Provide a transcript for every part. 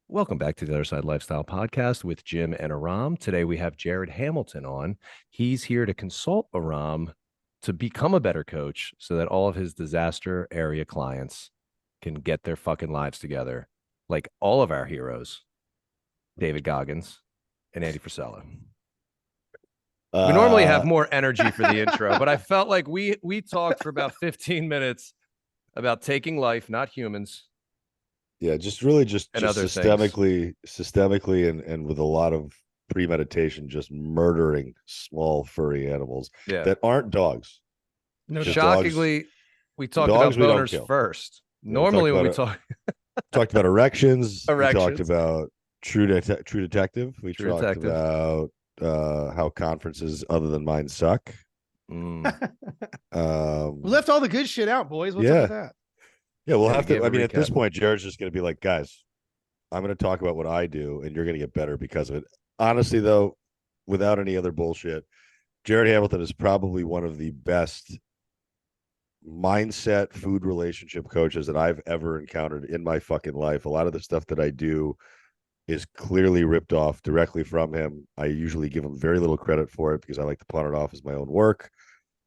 Welcome back to the Other Side Lifestyle Podcast with Jim and Aram. Today we have Jared Hamilton on. He's here to consult Aram to become a better coach so that all of his disaster area clients can get their fucking lives together, like all of our heroes, David Goggins and Andy Frisella. We normally have more energy for the intro, but I felt like we talked for about 15 minutes about taking life, not humans. Yeah, just really just systemically and with a lot of premeditation, just murdering small furry animals that aren't dogs. No, shockingly, dogs, we talked about boners first. Normally, when we talk talked about erections, we talked about True Detective. We talked about how conferences other than mine suck. We left all the good shit out, boys. What's up with that? Yeah, we'll have to. I mean, at this point, Jared's just going to be like, guys, I'm going to talk about what I do, and you're going to get better because of it. Honestly, though, without any other bullshit, Jared Hamilton is probably one of the best mindset food relationship coaches that I've ever encountered in my fucking life. A lot of the stuff that I do is clearly ripped off directly from him. I usually give him very little credit for it because I like to pawn it off as my own work.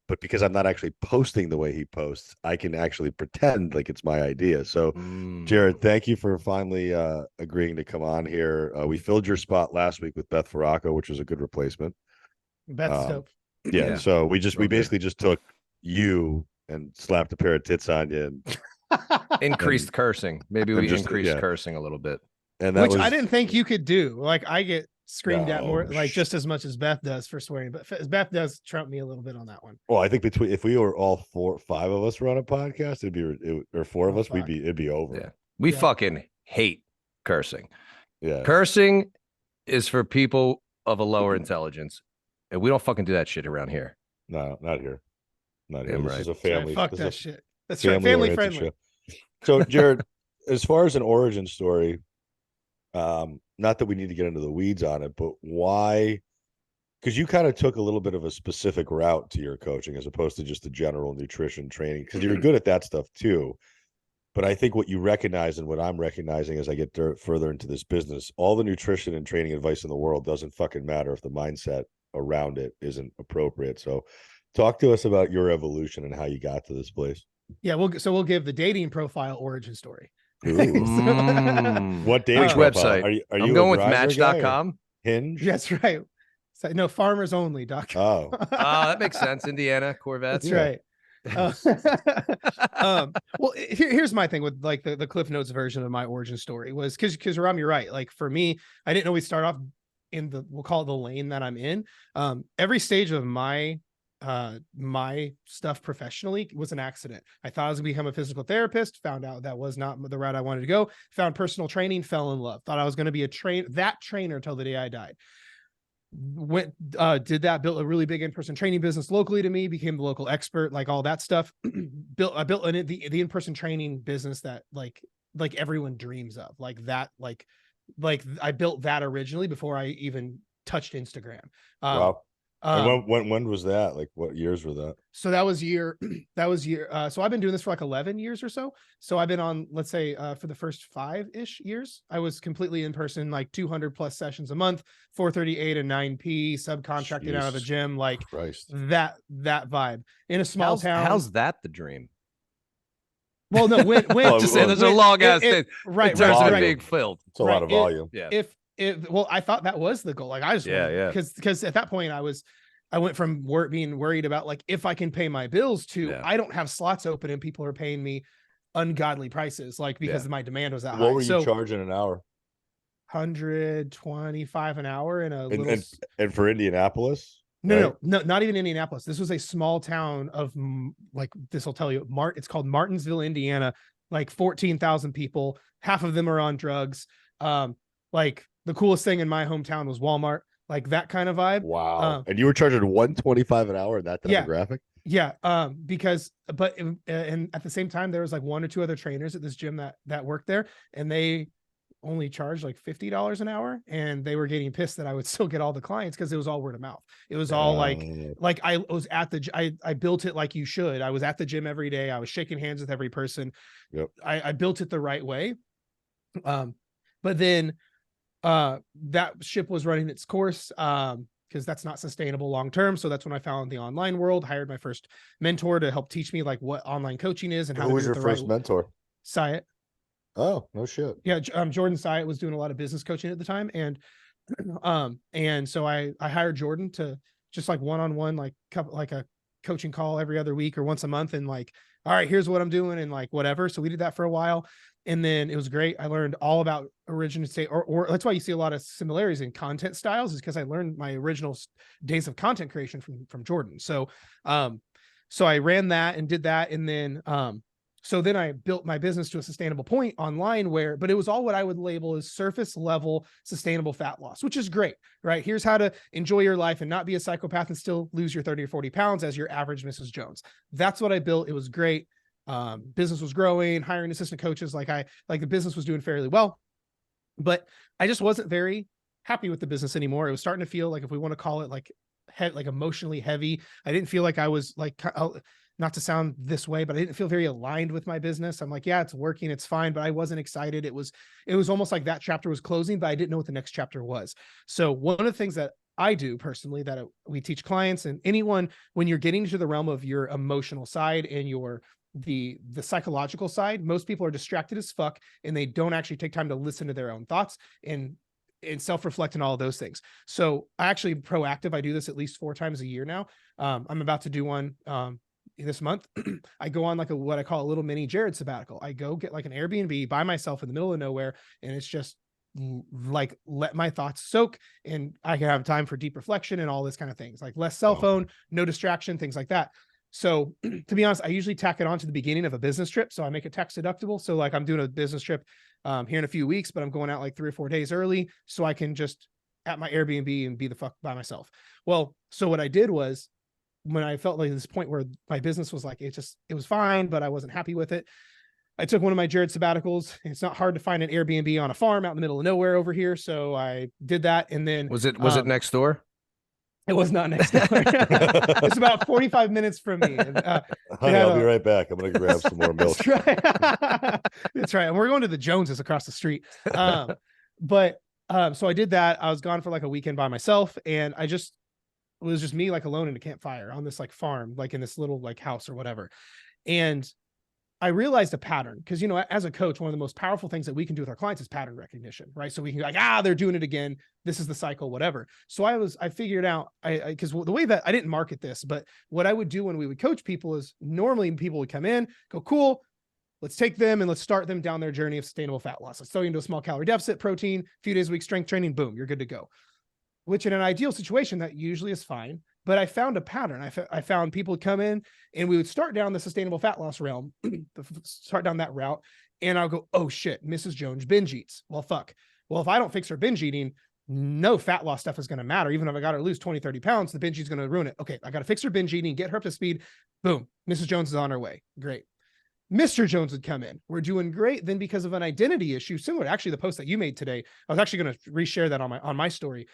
But because I'm not actually posting the way he posts, I can actually pretend like it's my idea. So, Jared, thank you for finally agreeing to come on here. We filled your spot last week with Beth Farraco, which was a good replacement. Beth's dope. Yeah, so we basically just took you and slapped a pair of tits on you and increased cursing. Maybe we increased cursing a little bit. And which I didn't think you could do. Like I get screamed at more, like just as much as Beth does for swearing, but Beth does trump me a little bit on that one. Well, I think if we were all five of us were on a podcast, or four of us, it'd be over. Yeah, we fucking hate cursing. Yeah, cursing is for people of a lower intelligence, and we don't fucking do that shit around here. No, not here. Not here. This is a family. Fuck that shit. That's right. Family friendly. Show. So, Jared, as far as an origin story, not that we need to get into the weeds on it, but why? Because you kind of took a little bit of a specific route to your coaching as opposed to just a general nutrition training, because you're good at that stuff too. But I think what you recognize and what I'm recognizing as I get further into this business, all the nutrition and training advice in the world doesn't fucking matter if the mindset around it isn't appropriate. So talk to us about your evolution and how you got to this place. Yeah, we'll give the dating profile origin story. What dating website? Are you I'm going with Match.com? Hinge? That's right. So, no, farmersonly.com. Oh, that makes sense. Indiana Corvettes. That's right. Well, here's my thing with like the Cliff Notes version of my origin story was because Ram, you're right. Like for me, I didn't always start off in we'll call it the lane that I'm in. Every stage of my stuff professionally was an accident. I thought I was gonna become a physical therapist, found out that was not the route I wanted to go, found personal training, fell in love, thought I was going to be that trainer until the day I died. Did that, built a really big in-person training business locally to me, became the local expert, like all that stuff. I built the in-person training business that like everyone dreams of, like I built that originally before I even touched Instagram. Wow. And when was that? Like what years were that? So that was year. So I've been doing this for like 11 years or so. So I've been on, let's say, for the first 5-ish years, I was completely in person, like 200 plus sessions a month, 4:38 and 9p, subcontracted out of a gym, like that vibe in a small town. How's that the dream? Well, no, when just say there's a long ass thing, right? In terms of being filled, it's a lot of volume. Well, I thought that was the goal. Like I just because at that point I went from being worried about like if I can pay my bills to I don't have slots open and people are paying me ungodly prices, like because my demand was that high. What were you charging an hour? 125 an hour in a little... and for Indianapolis? No, not even Indianapolis. This was a small town of, like, this will tell you, it's called Martinsville, Indiana, like 14,000 people. Half of them are on drugs. Like the coolest thing in my hometown was Walmart, like that kind of vibe. Wow. And you were charging 125 an hour in that demographic? Yeah. Because, and at the same time, there was like 1 or 2 other trainers at this gym that worked there, and they only charged like $50 an hour, and they were getting pissed that I would still get all the clients because it was all word of mouth. It was all like I was at the, I built it like you should. I was at the gym every day. I was shaking hands with every person. Yep. I built it the right way. But then that ship was running its course, because that's not sustainable long term. So that's when I found the online world, hired my first mentor to help teach me like what online coaching is and how Who to was do your it the first right mentor? Syatt. Oh, no shit. Yeah, Jordan Syatt was doing a lot of business coaching at the time, and so I hired Jordan to just like one-on-one, like a coaching call every other week or once a month, and like, all right, here's what I'm doing, and like whatever. So we did that for a while, and then it was great. I learned all about original state, or that's why you see a lot of similarities in content styles, is because I learned my original days of content creation from Jordan. So so I ran that and did that, and then so then I built my business to a sustainable point online but it was all what I would label as surface level sustainable fat loss, which is great, right? Here's how to enjoy your life and not be a psychopath and still lose your 30 or 40 pounds as your average Mrs. Jones. That's what I built. It was great. Business was growing, hiring assistant coaches. Like the business was doing fairly well, but I just wasn't very happy with the business anymore. It was starting to feel like, if we want to call it like emotionally heavy, I didn't feel like I was like, not to sound this way, but I didn't feel very aligned with my business. I'm like, yeah, it's working, it's fine, but I wasn't excited. It was almost like that chapter was closing, but I didn't know what the next chapter was. So one of the things that I do personally, that we teach clients and anyone, when you're getting to the realm of your emotional side and the psychological side, most people are distracted as fuck, and they don't actually take time to listen to their own thoughts and self-reflect and all of those things. So I actually proactive. I do this at least 4 times a year now. I'm about to do one this month. I go on like what I call a little mini Jared sabbatical. I go get like an Airbnb by myself in the middle of nowhere, and it's just like let my thoughts soak, and I can have time for deep reflection and all this kind of things, like less cell phone, no distraction, things like that. So to be honest, I usually tack it on to the beginning of a business trip. So I make it tax deductible. So like I'm doing a business trip here in a few weeks, but I'm going out like 3 or 4 days early so I can just at my Airbnb and be the fuck by myself. Well, so what I did was, when I felt like this point where my business was like, it was fine, but I wasn't happy with it, I took one of my Jared sabbaticals. It's not hard to find an Airbnb on a farm out in the middle of nowhere over here. So I did that. And then was it next door? It was not next door. It's about 45 minutes from me. And, honey, I'll be right back. I'm going to grab some more milk. That's right. That's right. And we're going to the Joneses across the street. So I did that. I was gone for like a weekend by myself, and it was just me like alone in a campfire on this like farm, like in this little like house or whatever. And I realized a pattern, because, you know, as a coach, one of the most powerful things that we can do with our clients is pattern recognition, right? So we can be like, they're doing it again. This is the cycle, whatever. So I figured out, because the way that I didn't market this, but what I would do when we would coach people is, normally people would come in, go, cool, let's take them and let's start them down their journey of sustainable fat loss. Let's throw you into a small calorie deficit, protein, a few days a week, strength training, boom, you're good to go. Which in an ideal situation, that usually is fine. But I found a pattern. I found people would come in and we would start down the sustainable fat loss realm, start down that route. And I'll go, oh shit, Mrs. Jones binge eats. Well, fuck. Well, if I don't fix her binge eating, no fat loss stuff is going to matter. Even if I got her to lose 20, 30 pounds, the binge eating is going to ruin it. Okay, I got to fix her binge eating, get her up to speed. Boom, Mrs. Jones is on her way. Great. Mr. Jones would come in. We're doing great. Then because of an identity issue, similar to actually the post that you made today, I was actually going to reshare that on my story.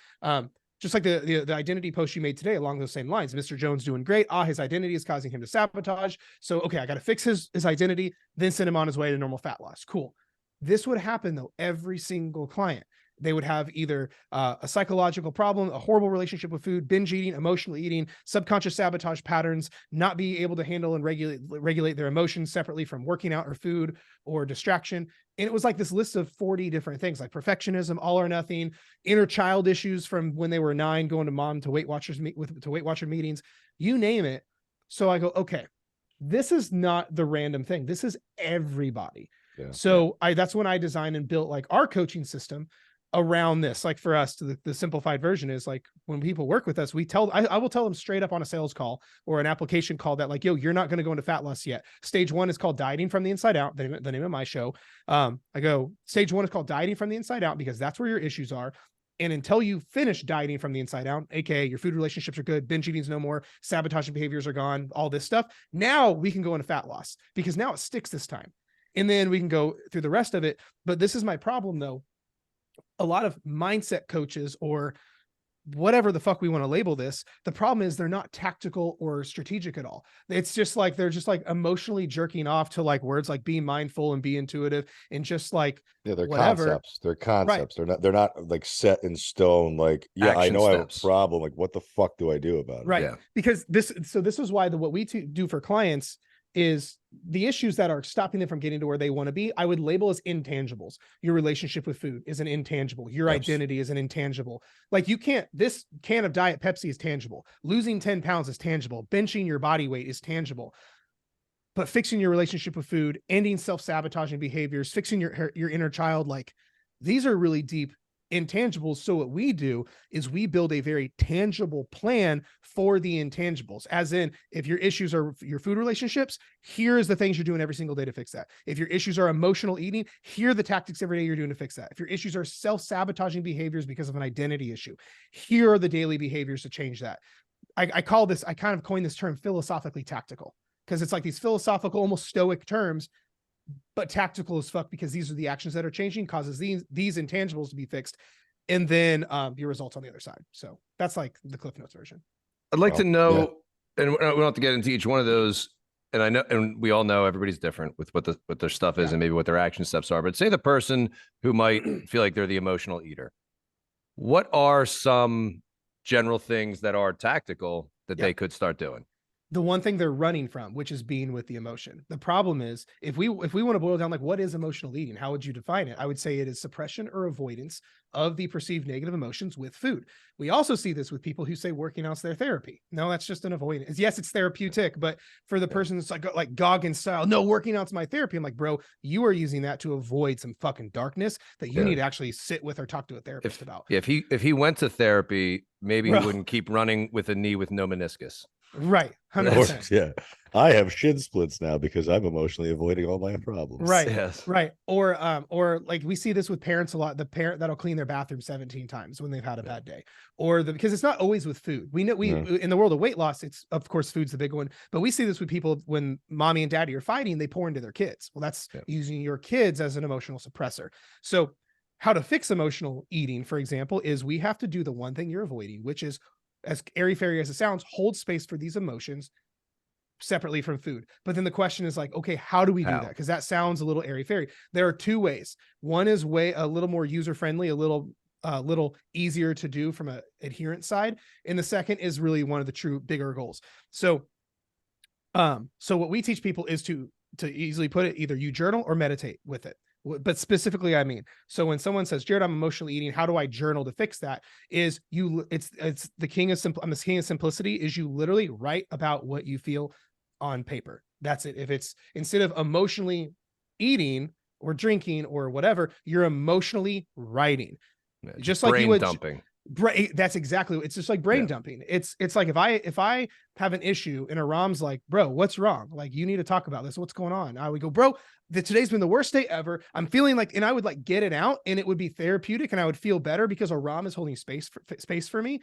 Just like the identity post you made today along those same lines. Mr. Jones doing great. His identity is causing him to sabotage. So, okay, I got to fix his identity, then send him on his way to normal fat loss. Cool. This would happen though, every single client. They would have either a psychological problem, a horrible relationship with food, binge eating, emotional eating, subconscious sabotage patterns, not be able to handle and regulate their emotions separately from working out or food or distraction. And it was like this list of 40 different things, like perfectionism, all or nothing, inner child issues from when they were 9, going to mom to Weight Watchers meetings, you name it. So I go, okay, this is not the random thing. This is everybody. Yeah, so that's when I designed and built like our coaching system around this. Like for us, the simplified version is like, when people work with us, I will tell them straight up on a sales call or an application call that like, yo, you're not going to go into fat loss yet. Stage 1 is called dieting from the inside out. The name of my show. I go, stage 1 is called dieting from the inside out, because that's where your issues are. And until you finish dieting from the inside out, aka your food relationships are good, binge eating's no more, sabotaging behaviors are gone, all this stuff. Now we can go into fat loss, because now it sticks this time. And then we can go through the rest of it. But this is my problem though. a lot of mindset coaches or whatever the fuck we want to label this, the problem is they're not tactical or strategic at all. It's just like they're just like emotionally jerking off to like words like be mindful and be intuitive and just like Yeah, they're whatever. concepts. They're Right. concepts. They're not like set in stone. Like, yeah, I Action know I have a steps. problem. Like, what the fuck do I do about it? Right. Yeah. Because this is why what we do for clients is the issues that are stopping them from getting to where they want to be, I would label as intangibles. Your relationship with food is an intangible. Your Yes. identity is an intangible. Like this can of Diet Pepsi is tangible. Losing 10 pounds is tangible. Benching your body weight is tangible. But fixing your relationship with food, ending self-sabotaging behaviors, fixing your inner child, like these are really deep intangibles. So what we do is we build a very tangible plan for the intangibles, as in if your issues are your food relationships, here's the things you're doing every single day to fix that. If your issues are emotional eating, here are the tactics every day you're doing to fix that. If your issues are self-sabotaging behaviors because of an identity issue, here are the daily behaviors to change that. I call this, I kind of coined this term philosophically tactical, because it's like these philosophical, almost stoic terms, but tactical as fuck, because these are the actions that are changing, causes these intangibles to be fixed, and then your results on the other side. So that's like the Cliff Notes version. I'd like to know, and we don't have to get into each one of those. And I know, and we all know everybody's different with what their stuff is, and maybe what their action steps are. But say the person who might feel like they're the emotional eater, what are some general things that are tactical that they could start doing? The one thing they're running from, which is being with the emotion. The problem is if we want to boil down, like, what is emotional eating? How would you define it? I would say it is suppression or avoidance of the perceived negative emotions with food. We also see this with people who say working out's their therapy. No, that's just an avoidance. Yes, it's therapeutic, but for the person that's like Goggins style, no, working out's my therapy. I'm like, bro, you are using that to avoid some fucking darkness that you need to actually sit with or talk to a therapist about. If he went to therapy, maybe he wouldn't keep running with a knee with no meniscus. Right. 100%. Yeah. I have shin splits now because I'm emotionally avoiding all my problems. Right. Yes. Right. Or like we see this with parents a lot, the parent that'll clean their bathroom 17 times when they've had a bad day, or because it's not always with food. We know in the world of weight loss, it's of course food's the big one, but we see this with people when mommy and daddy are fighting, they pour into their kids. Well, that's using your kids as an emotional suppressor. So how to fix emotional eating, for example, is we have to do the one thing you're avoiding, which is, as airy-fairy as it sounds, hold space for these emotions separately from food. But then the question is like, okay, how do we do that? Because that sounds a little airy-fairy. There are two ways. One is a little more user-friendly, a little easier to do from an adherence side. And the second is really one of the true bigger goals. So what we teach people is to easily put it, either you journal or meditate with it. But specifically, I mean, so when someone says, Jared, I'm emotionally eating, how do I journal to fix that? It's the king of simple. I'm the king of simplicity. Is you literally write about what you feel on paper. That's it. If it's instead of emotionally eating or drinking or whatever, you're emotionally writing, just like you would. Dumping. That's exactly, it's just like brain dumping. It's like if I have an issue and Aram's like, bro, what's wrong? Like, you need to talk about this. What's going on? I would go, bro, today's been the worst day ever. I'm feeling like, and I would like get it out and it would be therapeutic and I would feel better because Aram is holding space for me.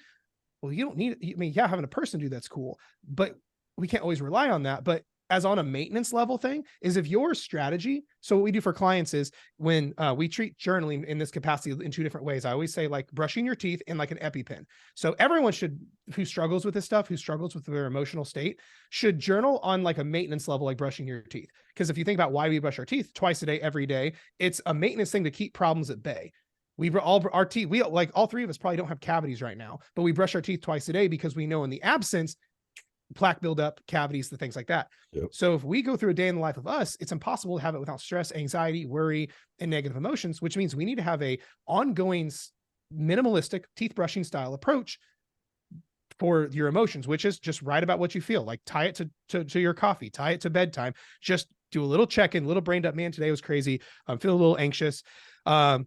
Well, you don't need it. I mean, having a person do that's cool, but we can't always rely on that. But as on a maintenance level thing is if your strategy. So what we do for clients is when we treat journaling in this capacity in two different ways. I always say like brushing your teeth and like an EpiPen. So everyone who struggles with this stuff, who struggles with their emotional state, should journal on like a maintenance level, like brushing your teeth. Because if you think about why we brush our teeth twice a day, every day, it's a maintenance thing to keep problems at bay. All three of us probably don't have cavities right now, but we brush our teeth twice a day because we know in the absence, plaque buildup, cavities, the things like that. Yep. So if we go through a day in the life of us, it's impossible to have it without stress, anxiety, worry, and negative emotions, which means we need to have a ongoing minimalistic teeth brushing style approach for your emotions, which is just write about what you feel, like tie it to your coffee, tie it to bedtime, just do a little check-in, little brained up, man, today was crazy. I'm feeling a little anxious. I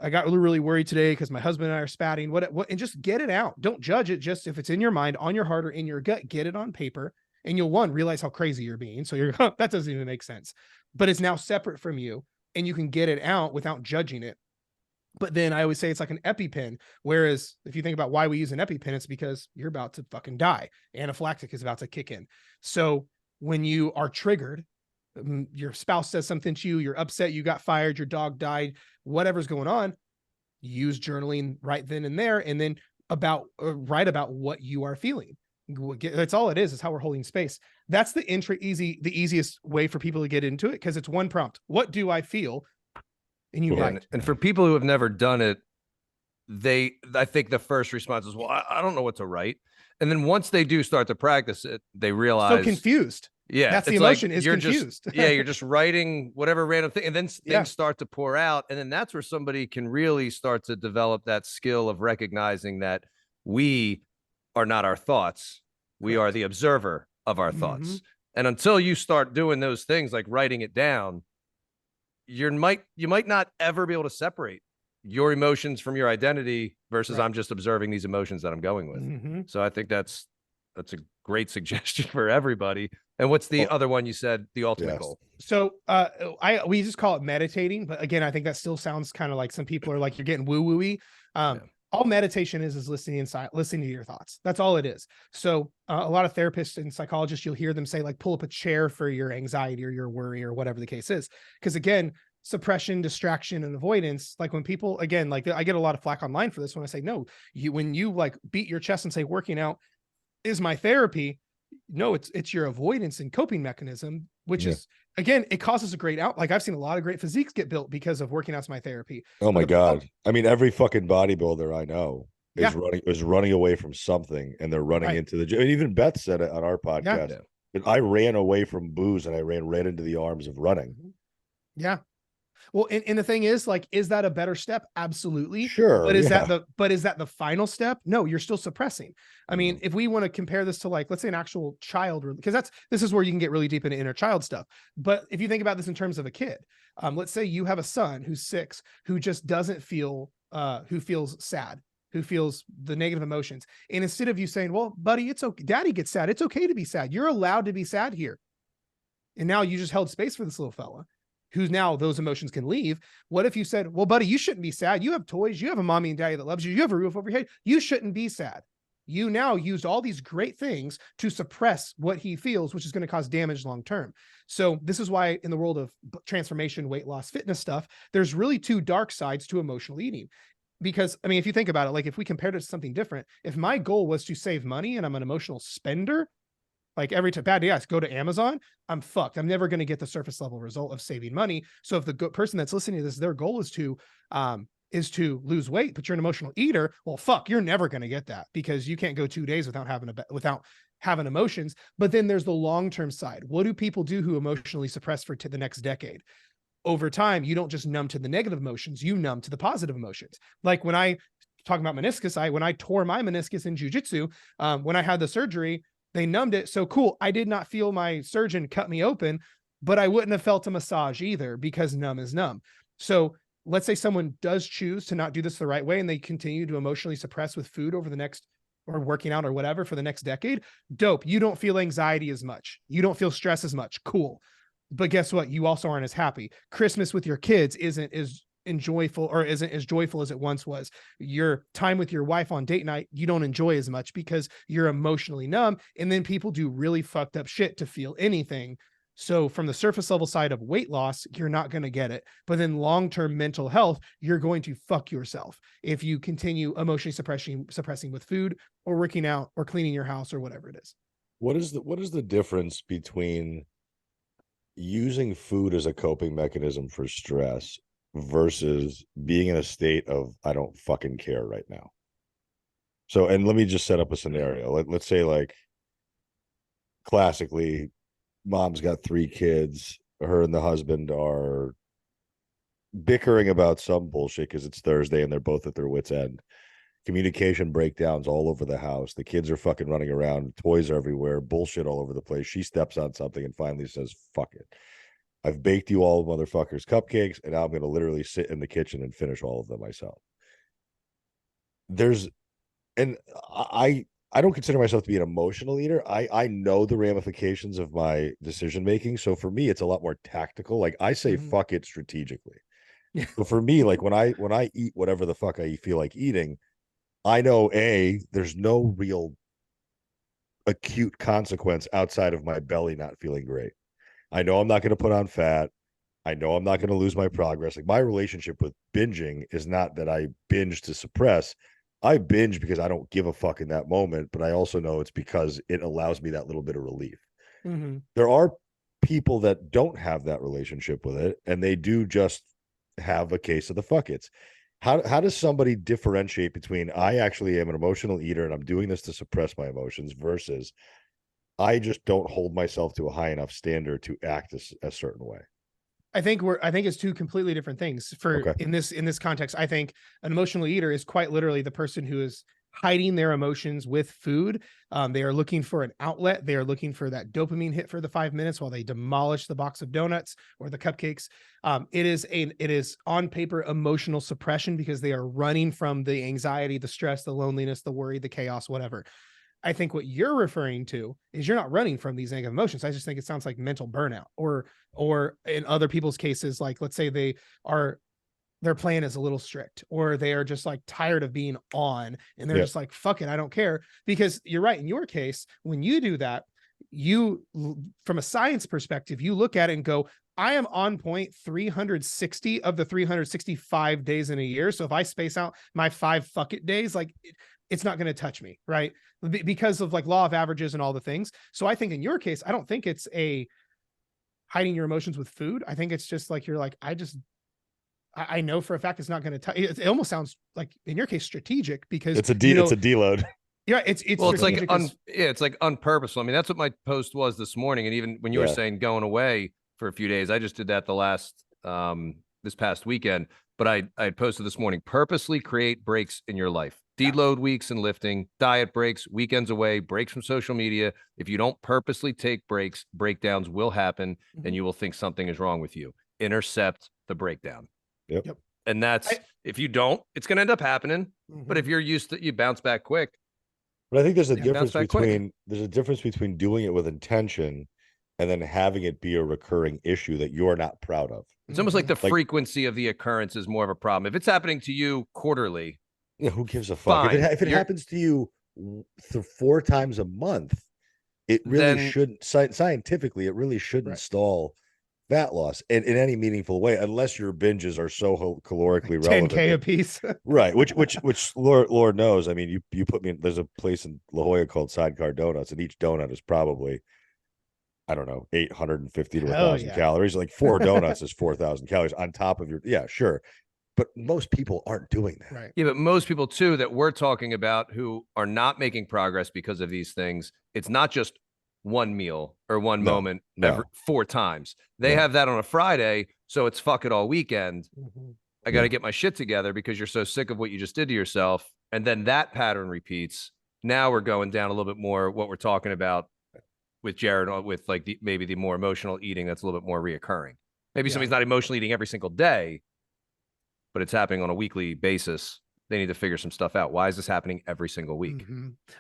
got really worried today because my husband and I are spatting, what, and just get it out. Don't judge it. Just if it's in your mind, on your heart, or in your gut, get it on paper and you'll realize how crazy you're being. So that doesn't even make sense, but it's now separate from you and you can get it out without judging it. But then I always say it's like an EpiPen. Whereas if you think about why we use an EpiPen, it's because you're about to fucking die. Anaphylactic is about to kick in. So when you are triggered, your spouse says something to you, you're upset, you got fired, your dog died, whatever's going on, use journaling right then and there, and then write about what you are feeling. That's all it is how we're holding space. That's the easiest way for people to get into it, because it's one prompt. What do I feel? And you write. And for people who have never done it, I think the first response is, well, I don't know what to write. And then once they do start to practice it, they realize so confused. Yeah, that's the emotion, is you're confused. You're just writing whatever random thing, and then things start to pour out, and then that's where somebody can really start to develop that skill of recognizing that we are not our thoughts, we are the observer of our thoughts. And until you start doing those things like writing it down, you might not ever be able to separate your emotions from your identity versus I'm just observing these emotions that I'm going with. So I think that's a great suggestion for everybody. And what's the other one you said, the ultimate goal? So we just call it meditating, but again, I think that still sounds kind of like some people are like, you're getting woo-woo-y. All meditation is listening to your thoughts. That's all it is. So a lot of therapists and psychologists, you'll hear them say, like, pull up a chair for your anxiety or your worry or whatever the case is. Because again, suppression, distraction, and avoidance, like when people, again, like I get a lot of flack online for this when I say, no, when you like beat your chest and say working out is my therapy, no, it's your avoidance and coping mechanism, which is, again, it causes a great out. Like I've seen a lot of great physiques get built because of working out's my therapy. Oh my God. I mean, every fucking bodybuilder I know is running away from something, and they're running into the gym. And even Beth said it on our podcast. I ran away from booze and I ran right into the arms of running. Yeah. Well, and the thing is, like, is that a better step? Absolutely. Sure. But is that the final step? No, you're still suppressing. I mean, if we want to compare this to, like, let's say an actual child, because this is where you can get really deep into inner child stuff. But if you think about this in terms of a kid, let's say you have a son who's 6, who just doesn't feel, who feels sad, who feels the negative emotions. And instead of you saying, well, buddy, it's okay. Daddy gets sad. It's okay to be sad. You're allowed to be sad here. And now you just held space for this little fella, who's now those emotions can leave. What if you said, well, buddy, you shouldn't be sad. You have toys. You have a mommy and daddy that loves you. You have a roof over your head. You shouldn't be sad. You now used all these great things to suppress what he feels, which is going to cause damage long-term. So this is why in the world of transformation, weight loss, fitness stuff, there's really 2 dark sides to emotional eating. Because, I mean, if you think about it, like if we compared it to something different, if my goal was to save money and I'm an emotional spender, like every time bad day, I go to Amazon, I'm fucked. I'm never going to get the surface level result of saving money. So if the person that's listening to this, their goal is to lose weight, but you're an emotional eater, well, fuck, you're never going to get that, because you can't go 2 days without having emotions. But then there's the long-term side. What do people do who emotionally suppress for the next decade? Over time, you don't just numb to the negative emotions, you numb to the positive emotions. Like when I talk about meniscus, when I tore my meniscus in jiu-jitsu, when I had the surgery, they numbed it. So cool. I did not feel my surgeon cut me open, but I wouldn't have felt a massage either, because numb is numb. So let's say someone does choose to not do this the right way, and they continue to emotionally suppress with food over the next, or working out or whatever for the next decade. Dope. You don't feel anxiety as much. You don't feel stress as much. Cool. But guess what? You also aren't as happy. Christmas with your kids isn't as joyful as it once was. Your time with your wife on date night, you don't enjoy as much because you're emotionally numb. And then people do really fucked up shit to feel anything. So from the surface level side of weight loss, you're not going to get it. But then long-term mental health, you're going to fuck yourself if you continue emotionally suppressing with food or working out or cleaning your house or whatever it is. What is the difference between using food as a coping mechanism for stress versus being in a state of, I don't fucking care right now? So, and let me just set up a scenario. Let's say, like, classically, mom's got 3 kids. Her and the husband are bickering about some bullshit because it's Thursday and they're both at their wits' end. Communication breakdowns all over the house. The kids are fucking running around. Toys are everywhere. Bullshit all over the place. She steps on something and finally says, fuck it. I've baked you all motherfuckers cupcakes, and now I'm going to literally sit in the kitchen and finish all of them myself. I don't consider myself to be an emotional eater. I know the ramifications of my decision making. So for me, it's a lot more tactical. Like I say, fuck it strategically. Yeah. So for me, like when I eat whatever the fuck I feel like eating, I know there's no real acute consequence outside of my belly not feeling great. I know I'm not going to put on fat. I know I'm not going to lose my progress. Like my relationship with binging is not that I binge to suppress. I binge because I don't give a fuck in that moment, but I also know it's because it allows me that little bit of relief. Mm-hmm. There are people that don't have that relationship with it, and they do just have a case of the fuck it's. How does somebody differentiate between I actually am an emotional eater and I'm doing this to suppress my emotions versus I just don't hold myself to a high enough standard to act a certain way? I think it's two completely different things for Okay. in this context. I think an emotional eater is quite literally the person who is hiding their emotions with food. They are looking for an outlet. They are looking for that dopamine hit for the 5 minutes while they demolish the box of donuts or the cupcakes. It is on paper emotional suppression because they are running from the anxiety, the stress, the loneliness, the worry, the chaos, whatever. I think what you're referring to is you're not running from these negative emotions. I just think it sounds like mental burnout, or in other people's cases, like let's say their plan is a little strict, or they are just like tired of being on and they're just like, fuck it, I don't care. Because you're right. In your case, when you do that, you, from a science perspective, you look at it and go, I am on point 360 of the 365 days in a year. So if I space out my 5 fuck it days, like it's not going to touch me, right? Because of like law of averages and all the things. So I think in your case, I don't think it's a hiding your emotions with food. I think it's just like, you're like, I know for a fact it's not going to touch. It almost sounds like in your case strategic because it's a deload. Yeah, it's well, it's like it's like unpurposeful. I mean, that's what my post was this morning. And even when you were saying going away for a few days, I just did that this past weekend. But I had posted this morning, purposely create breaks in your life. Deload weeks and lifting, diet breaks, weekends away, breaks from social media. If you don't purposely take breaks, breakdowns will happen and you will think something is wrong with you. Intercept the breakdown. Yep. And that's, if you don't, it's going to end up happening. But if you're used to, you bounce back quick. But I think there's a difference between doing it with intention and then having it be a recurring issue that you're not proud of. It's almost like the frequency of the occurrence is more of a problem. If it's happening to you quarterly, yeah, who gives a fuck? If it happens to you 4 times a month, it really shouldn't. Scientifically, it really shouldn't stall fat loss in any meaningful way, unless your binges are so calorically relevant. 10K a piece, right? Which Lord knows. I mean, you put me in. There's a place in La Jolla called Sidecar Donuts, and each donut is probably, I don't know, 850 to 1,000 calories. Like 4 donuts is 4,000 calories on top of your. Yeah, sure. But most people aren't doing that. Right. Yeah, but most people too that we're talking about who are not making progress because of these things, it's not just one meal or one moment every 4 times. They have that on a Friday, so it's fuck it all weekend. I got to get my shit together because you're so sick of what you just did to yourself. And then that pattern repeats. Now we're going down a little bit more what we're talking about with Jared, with like maybe the more emotional eating that's a little bit more reoccurring. Maybe somebody's not emotionally eating every single day, but it's happening on a weekly basis. They need to figure some stuff out. Why is this happening every single week?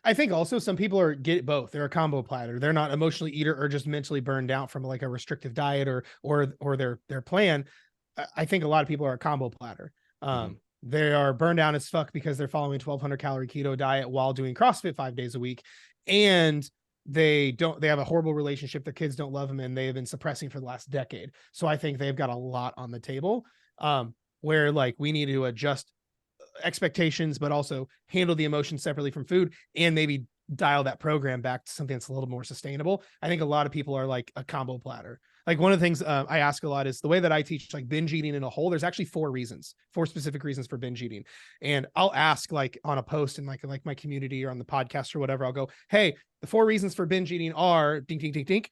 I think also some people get both. They're a combo platter. They're not emotionally eater or just mentally burned out from like a restrictive diet or their plan. I think a lot of people are a combo platter. They are burned out as fuck because they're following 1,200 calorie keto diet while doing CrossFit 5 days a week. And they have a horrible relationship. Their kids don't love them and they have been suppressing for the last decade. So I think they've got a lot on the table. Where like we need to adjust expectations, but also handle the emotions separately from food and maybe dial that program back to something that's a little more sustainable. I think a lot of people are like a combo platter. Like one of the things I ask a lot is the way that I teach like binge eating in a whole, there's actually 4 specific reasons for binge eating. And I'll ask like on a post in like my community or on the podcast or whatever, I'll go, hey, the 4 reasons for binge eating are dink, dink, dink, dink.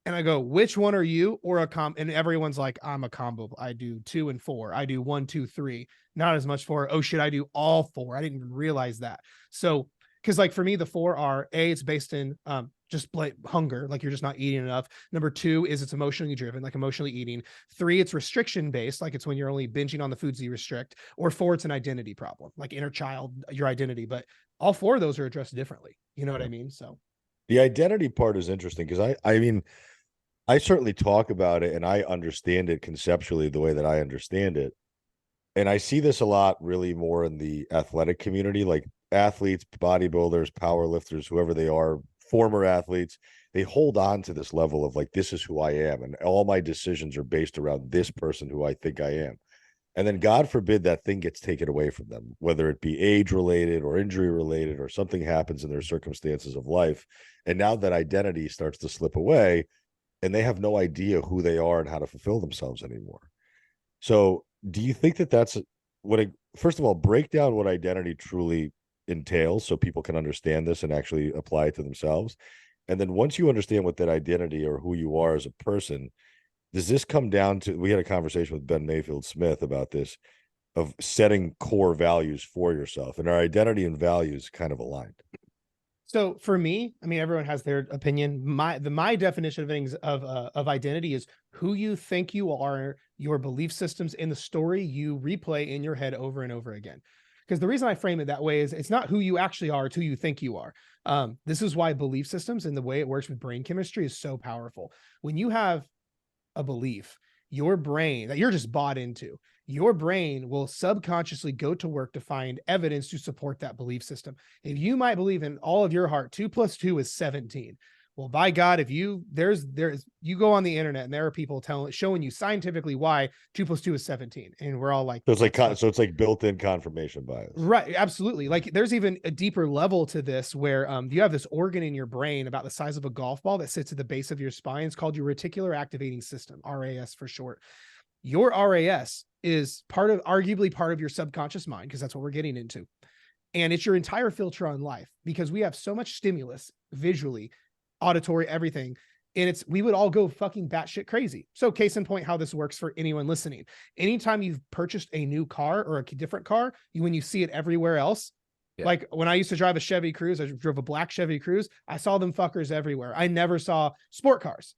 And I go, which one are you? Or and everyone's like, I'm a combo. I do 2 and 4. I do 1, 2, 3. Not as much 4. Oh shit, I do all 4. I didn't even realize that. So, because like for me, the 4 are it's based in just hunger, like you're just not eating enough. Number 2 is it's emotionally driven, like emotionally eating. 3, it's restriction based, like it's when you're only binging on the foods you restrict. Or 4, it's an identity problem, like inner child, your identity. But all 4 of those are addressed differently. You know what I mean? So the identity part is interesting because I mean, I certainly talk about it and I understand it conceptually the way that I understand it. And I see this a lot really more in the athletic community, like athletes, bodybuilders, power lifters, whoever they are, former athletes, they hold on to this level of like, this is who I am. And all my decisions are based around this person who I think I am. And then God forbid that thing gets taken away from them, whether it be age related or injury related, or something happens in their circumstances of life. And now that identity starts to slip away and they have no idea who they are and how to fulfill themselves anymore. So do you think that that's first of all, break down what identity truly entails so people can understand this and actually apply it to themselves? And then once you understand what that identity or who you are as a person, does this come down to, we had a conversation with Ben Mayfield Smith about this, of setting core values for yourself, and our identity and values kind of aligned? So for me, I mean, everyone has their opinion. My definition of things of identity is who you think you are, your belief systems in the story you replay in your head over and over again. Because the reason I frame it that way is it's not who you actually are, it's who you think you are. This is why belief systems and the way it works with brain chemistry is so powerful. When you have a belief, your brain that you're just bought into, your brain will subconsciously go to work to find evidence to support that belief system. If you might believe in all of your heart, 2 + 2 is 17. Well, by God, if you you go on the internet and there are people showing you scientifically why 2 + 2 is 17, and we're all like, so it's like built-in confirmation bias, right? Absolutely. Like there's even a deeper level to this where you have this organ in your brain about the size of a golf ball that sits at the base of your spine. It's called your reticular activating system, RAS for short. Your RAS is arguably part of your subconscious mind, because that's what we're getting into. And it's your entire filter on life, because we have so much stimulus visually, auditory, everything. And we would all go fucking batshit crazy. So case in point, how this works for anyone listening. Anytime you've purchased a new car or a different car, when you see it everywhere else, like when I used to drive a Chevy Cruze, I drove a black Chevy Cruze. I saw them fuckers everywhere. I never saw sport cars,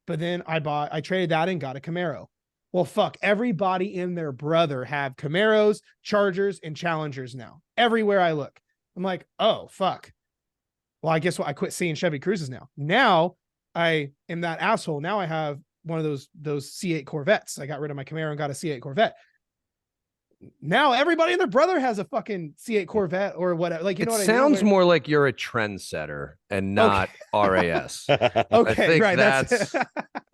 but then I traded that and got a Camaro. Well, fuck, everybody and their brother have Camaros, Chargers, and Challengers now. Everywhere I look, I'm like, oh, fuck. Well, I guess what? I quit seeing Chevy Cruzes now. Now I am that asshole. Now I have one of those C8 Corvettes. I got rid of my Camaro and got a C8 Corvette. Now everybody and their brother has a fucking C8 Corvette or whatever. Like, you know what I mean? It sounds more like you're a trendsetter and not RAS. Okay, I think right. That's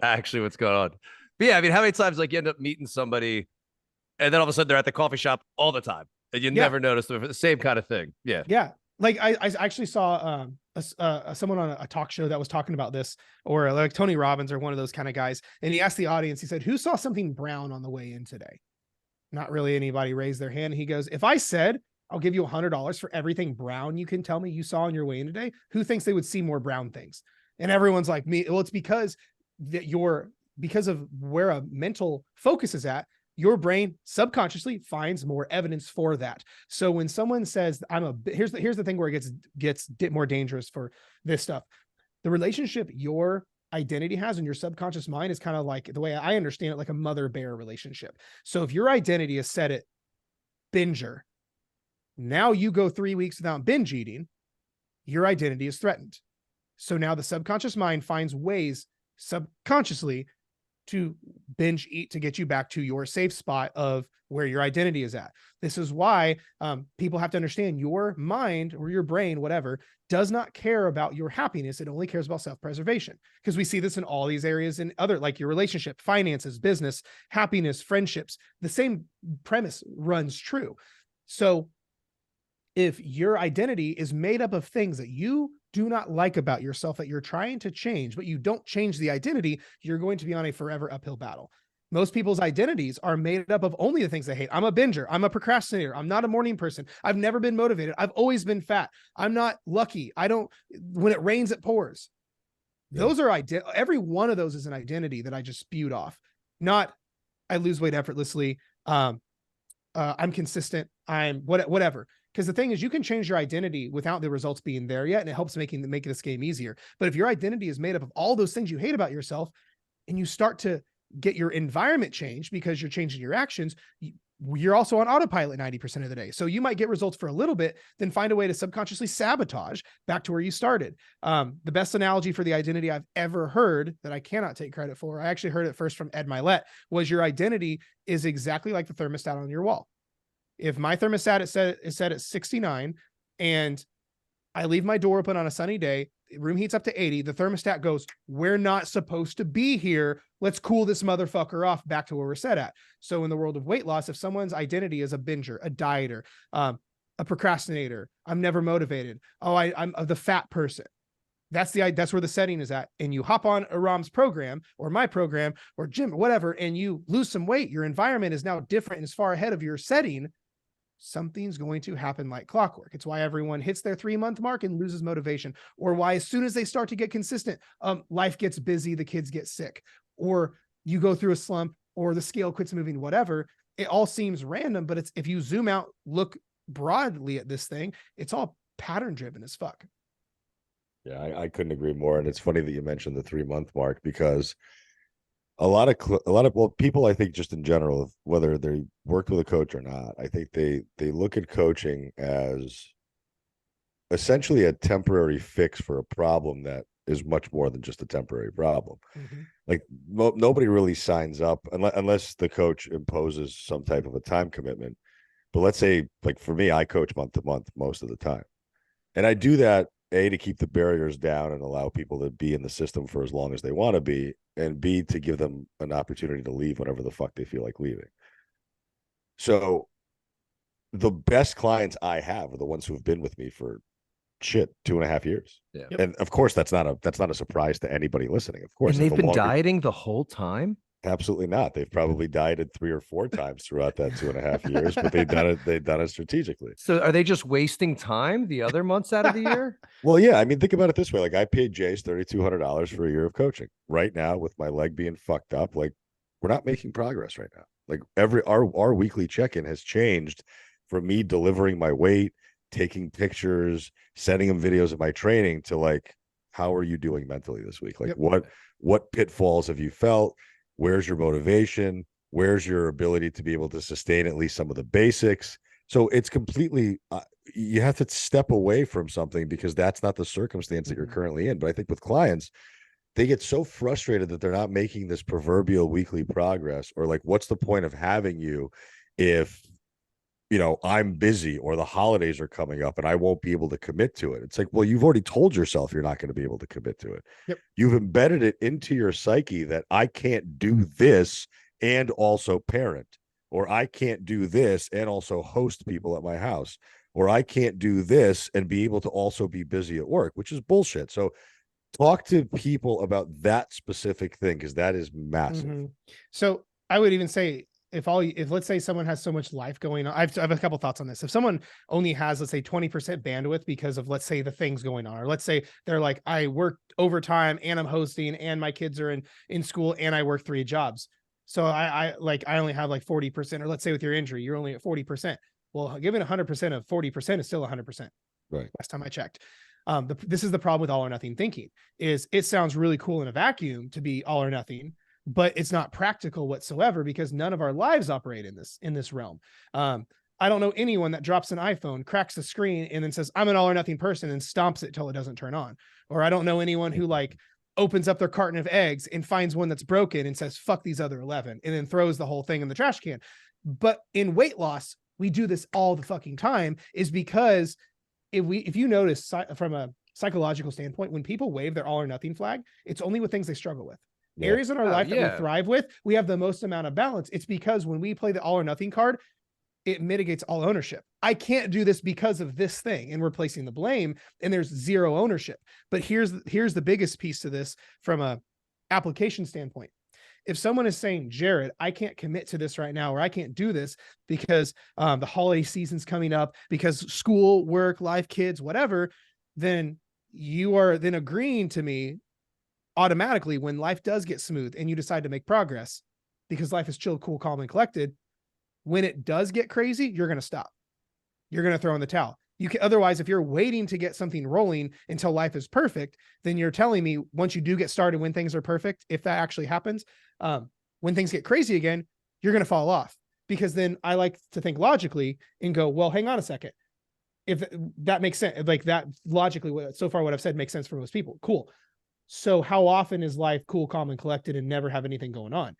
actually what's going on. But yeah, I mean, how many times like you end up meeting somebody and then all of a sudden they're at the coffee shop all the time and you never notice them? The same kind of thing. Yeah. Yeah. Like I actually saw someone on a talk show that was talking about this, or like Tony Robbins or one of those kind of guys. And he asked the audience, he said, who saw something brown on the way in today? Not really anybody raised their hand. He goes, if I said, I'll give you $100 for everything brown you can tell me you saw on your way in today, who thinks they would see more brown things? And everyone's like, me. Well, it's because because of where a mental focus is at, your brain subconsciously finds more evidence for that. So when someone says here's the thing where it gets more dangerous for this stuff. The relationship your identity has in your subconscious mind is kind of like, the way I understand it, like a mother bear relationship. So if your identity is set at binger, now you go 3 weeks without binge eating, your identity is threatened. So now the subconscious mind finds ways subconsciously to binge eat to get you back to your safe spot of where your identity is at. This is why people have to understand your mind or your brain, whatever, does not care about your happiness. It only cares about self-preservation, because we see this in all these areas in other, like your relationship, finances, business, happiness, friendships. The same premise runs true. So if your identity is made up of things that you do not like about yourself that you're trying to change, but you don't change the identity, you're going to be on a forever uphill battle. Most people's identities are made up of only the things they hate. I'm a binger. I'm a procrastinator. I'm not a morning person. I've never been motivated. I've always been fat. I'm not lucky. When it rains, it pours. Yeah. Those are every one of those is an identity that I just spewed off. Not, I lose weight effortlessly. I'm consistent. I'm whatever. Because the thing is, you can change your identity without the results being there yet, and it helps make this game easier. But if your identity is made up of all those things you hate about yourself, and you start to get your environment changed because you're changing your actions, you're also on autopilot 90% of the day. So you might get results for a little bit, then find a way to subconsciously sabotage back to where you started. The best analogy for the identity I've ever heard that I cannot take credit for, I actually heard it first from Ed Milet, was your identity is exactly like the thermostat on your wall. If my thermostat is set at 69 and I leave my door open on a sunny day, room heats up to 80. The thermostat goes, we're not supposed to be here. Let's cool this motherfucker off back to where we're set at. So in the world of weight loss, if someone's identity is a binger, a dieter, a procrastinator, I'm never motivated. Oh, I'm the fat person. That's where the setting is at. And you hop on Aram's program or my program or Jim, whatever, and you lose some weight. Your environment is now different and is far ahead of your setting. Something's going to happen like clockwork. It's why everyone hits their 3-month mark and loses motivation, or why as soon as they start to get consistent, life gets busy, the kids get sick, or you go through a slump, or the scale quits moving, whatever. It all seems random, but if you zoom out, look broadly at this thing, it's all pattern driven as fuck. Yeah, I couldn't agree more. And it's funny that you mentioned the 3-month mark, because a lot of people, I think, just in general, whether they worked with a coach or not, I think they look at coaching as essentially a temporary fix for a problem that is much more than just a temporary problem. Mm-hmm. Like nobody really signs up unless the coach imposes some type of a time commitment. But let's say, like for me, I coach month to month most of the time, and I do that A, to keep the barriers down and allow people to be in the system for as long as they want to be, and B, to give them an opportunity to leave whenever the fuck they feel like leaving. So the best clients I have are the ones who have been with me for 2.5 years. Yeah. Yep. And of course, that's not a surprise to anybody listening. Of course. And they've been dieting the whole time? Absolutely not. They've probably dieted 3 or 4 times throughout that 2.5 years, but they've done it strategically. So are they just wasting time the other months out of the year? Well, yeah. I mean, think about it this way. Like, I paid Jace $3,200 for a year of coaching. Right now, with my leg being fucked up, like, we're not making progress right now. Like, our weekly check-in has changed from me delivering my weight, taking pictures, sending him videos of my training, to like, how are you doing mentally this week? Like, what pitfalls have you felt? Where's your motivation? Where's your ability to be able to sustain at least some of the basics? So it's completely, you have to step away from something because that's not the circumstance that you're currently in. But I think with clients, they get so frustrated that they're not making this proverbial weekly progress, or like, what's the point of having you if, I'm busy or the holidays are coming up and I won't be able to commit to it. It's like, well, you've already told yourself you're not going to be able to commit to it. Yep. You've embedded it into your psyche that I can't do this and also parent, or I can't do this and also host people at my house, or I can't do this and be able to also be busy at work, which is bullshit. So talk to people about that specific thing, because that is massive. Mm-hmm. So I would even say, if let's say someone has so much life going on, I have a couple thoughts on this. If someone only has, let's say 20% bandwidth because of, let's say, the things going on, or let's say they're like, I work overtime and I'm hosting and my kids are in school and I work 3 jobs. So I only have like 40%, or let's say with your injury, you're only at 40%. Well, given 100% of 40% is still 100%. Right. Last time I checked. This is the problem with all or nothing thinking, is it sounds really cool in a vacuum to be all or nothing, but it's not practical whatsoever, because none of our lives operate in this realm. I don't know anyone that drops an iPhone, cracks the screen, and then says, I'm an all or nothing person, and stomps it till it doesn't turn on. Or I don't know anyone who like opens up their carton of eggs and finds one that's broken and says, fuck these other 11, and then throws the whole thing in the trash can. But in weight loss, we do this all the fucking time, is because if you notice from a psychological standpoint, when people wave their all or nothing flag, it's only with things they struggle with. Yeah. Areas in our life that we thrive with, we have the most amount of balance. It's because when we play the all or nothing card, it mitigates all ownership. I can't do this because of this thing, and we're placing the blame, and there's zero ownership. But here's the biggest piece to this from a application standpoint. If someone is saying, Jared, I can't commit to this right now, or I can't do this because the holiday season's coming up, because school, work, life, kids, whatever, then you are then agreeing to me automatically when life does get smooth and you decide to make progress, because life is chill, cool, calm, and collected. When it does get crazy, you're going to stop. You're going to throw in the towel. You can, otherwise, if you're waiting to get something rolling until life is perfect, then you're telling me once you do get started, when things are perfect, if that actually happens, when things get crazy again, you're going to fall off. Because then I like to think logically and go, well, hang on a second. If that makes sense, like that logically, so far what I've said makes sense for most people. Cool. So how often is life cool, calm, and collected and never have anything going on?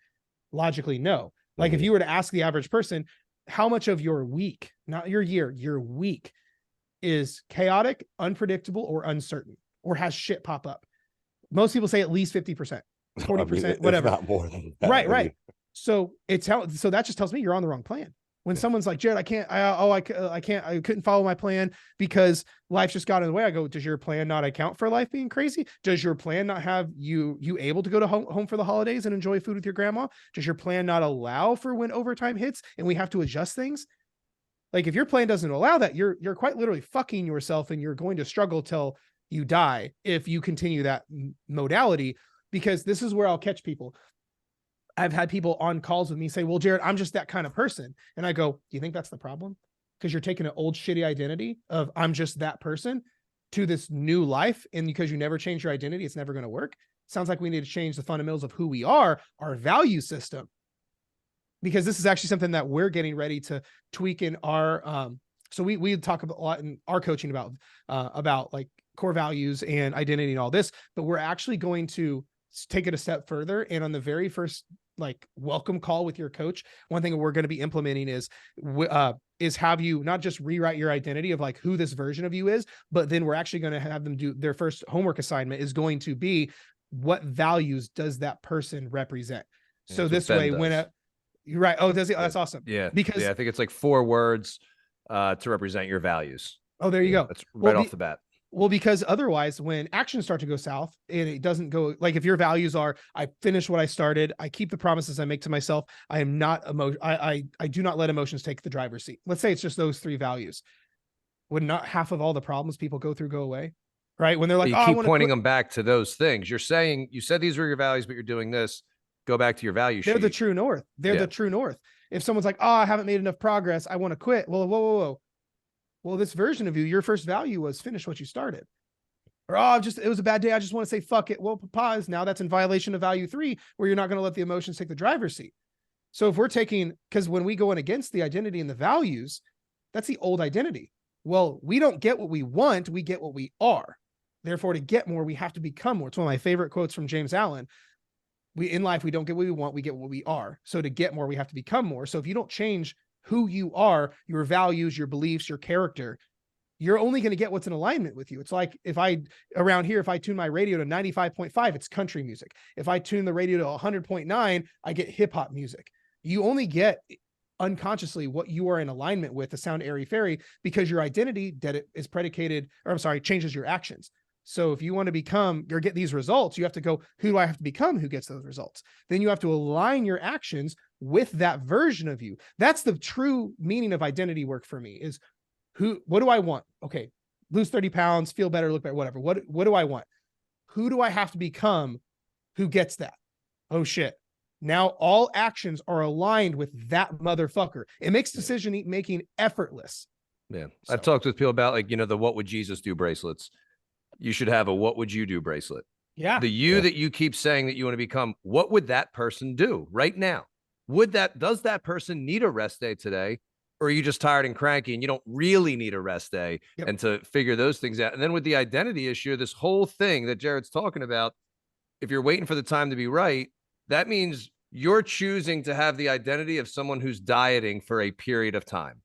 Logically, no. Like if you were to ask the average person, how much of your week, not your year, your week, is chaotic, unpredictable, or uncertain, or has shit pop up. Most people say at least 50%, 40%, whatever. Not more than that. Right, right. So so that just tells me you're on the wrong plan. When someone's like, Jared, I couldn't follow my plan because life just got in the way. I go, does your plan not account for life being crazy? Does your plan not have you able to go to home for the holidays and enjoy food with your grandma? Does your plan not allow for when overtime hits and we have to adjust things? Like if your plan doesn't allow that, you're quite literally fucking yourself, and you're going to struggle till you die if you continue that modality, because this is where I'll catch people. I've had people on calls with me say, well, Jared, I'm just that kind of person. And I go, do you think that's the problem? Because you're taking an old shitty identity of I'm just that person to this new life. And because you never change your identity, it's never going to work. Sounds like we need to change the fundamentals of who we are, our value system. Because this is actually something that we're getting ready to tweak in our, so we talk a lot in our coaching about like core values and identity and all this, but we're actually going to take it a step further. And on the very first like welcome call with your coach, one thing we're going to be implementing is have you not just rewrite your identity of like who this version of you is, but then we're actually going to have them do their first homework assignment is going to be what values does that person represent? Yeah, so this way, you're right. Oh, does it? Oh, that's awesome. Yeah. Because I think it's like 4 words to represent your values. Oh, there you go. That's right off the bat. Well, because otherwise, when actions start to go south and it doesn't go, like if your values are, I finish what I started, I keep the promises I make to myself, I am not I do not let emotions take the driver's seat. Let's say it's just those 3 values. Would not half of all the problems people go through go away? Right? When they're like, you keep pointing them back to those things. You're saying, you said these were your values, but you're doing this. Go back to your value sheet. They're the true north. They're the true north. If someone's like, oh, I haven't made enough progress, I want to quit. Well, whoa. Well, this version of you, your first value was finish what you started. Or, oh, it was a bad day, I just want to say, fuck it. Well, pause. Now that's in violation of value 3, where you're not going to let the emotions take the driver's seat. So if we're because when we go in against the identity and the values, that's the old identity. Well, we don't get what we want. We get what we are. Therefore, to get more, we have to become more. It's one of my favorite quotes from James Allen. In life, we don't get what we want. We get what we are. So to get more, we have to become more. So if you don't change who you are, your values, your beliefs, your character, you're only going to get what's in alignment with you. It's like if I tune my radio to 95.5, it's country music. If I tune the radio to 100.9, I get hip hop music. You only get unconsciously what you are in alignment with, the sound airy fairy, because your identity is predicated, changes your actions. So if you want to become or get these results, you have to go, who do I have to become who gets those results? Then you have to align your actions with that version of you. That's the true meaning of identity work for me is what do I want? Okay. Lose 30 pounds, feel better, look better, whatever. What do I want? Who do I have to become who gets that? Oh shit. Now all actions are aligned with that motherfucker. It makes decision making effortless. Yeah. So. I've talked with people about the what would Jesus do bracelets. You should have a what would you do bracelet. Yeah. That you keep saying that you want to become, what would that person do right now? Does that person need a rest day today? Or are you just tired and cranky and you don't really need a rest day? Yep. And to figure those things out. And then with the identity issue, this whole thing that Jared's talking about, if you're waiting for the time to be right, that means you're choosing to have the identity of someone who's dieting for a period of time.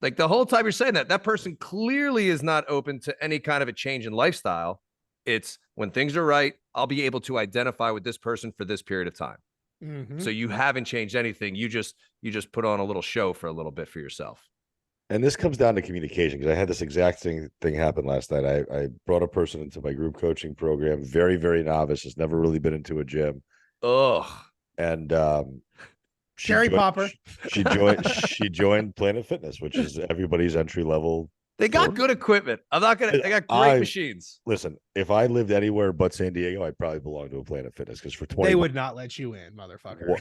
Like the whole time you're saying that person clearly is not open to any kind of a change in lifestyle. It's when things are right, I'll be able to identify with this person for this period of time. Mm-hmm. So you haven't changed anything. You just put on a little show for a little bit for yourself. And this comes down to communication, because I had this exact thing happen last night. I brought a person into my group coaching program, very, very novice, has never really been into a gym. Ugh. And Cherry popper. She joined Planet Fitness, which is everybody's entry level. They got good equipment. They got great machines. Listen, if I lived anywhere but San Diego, I'd probably belong to a Planet Fitness, because for 20 they would not let you in, motherfucker.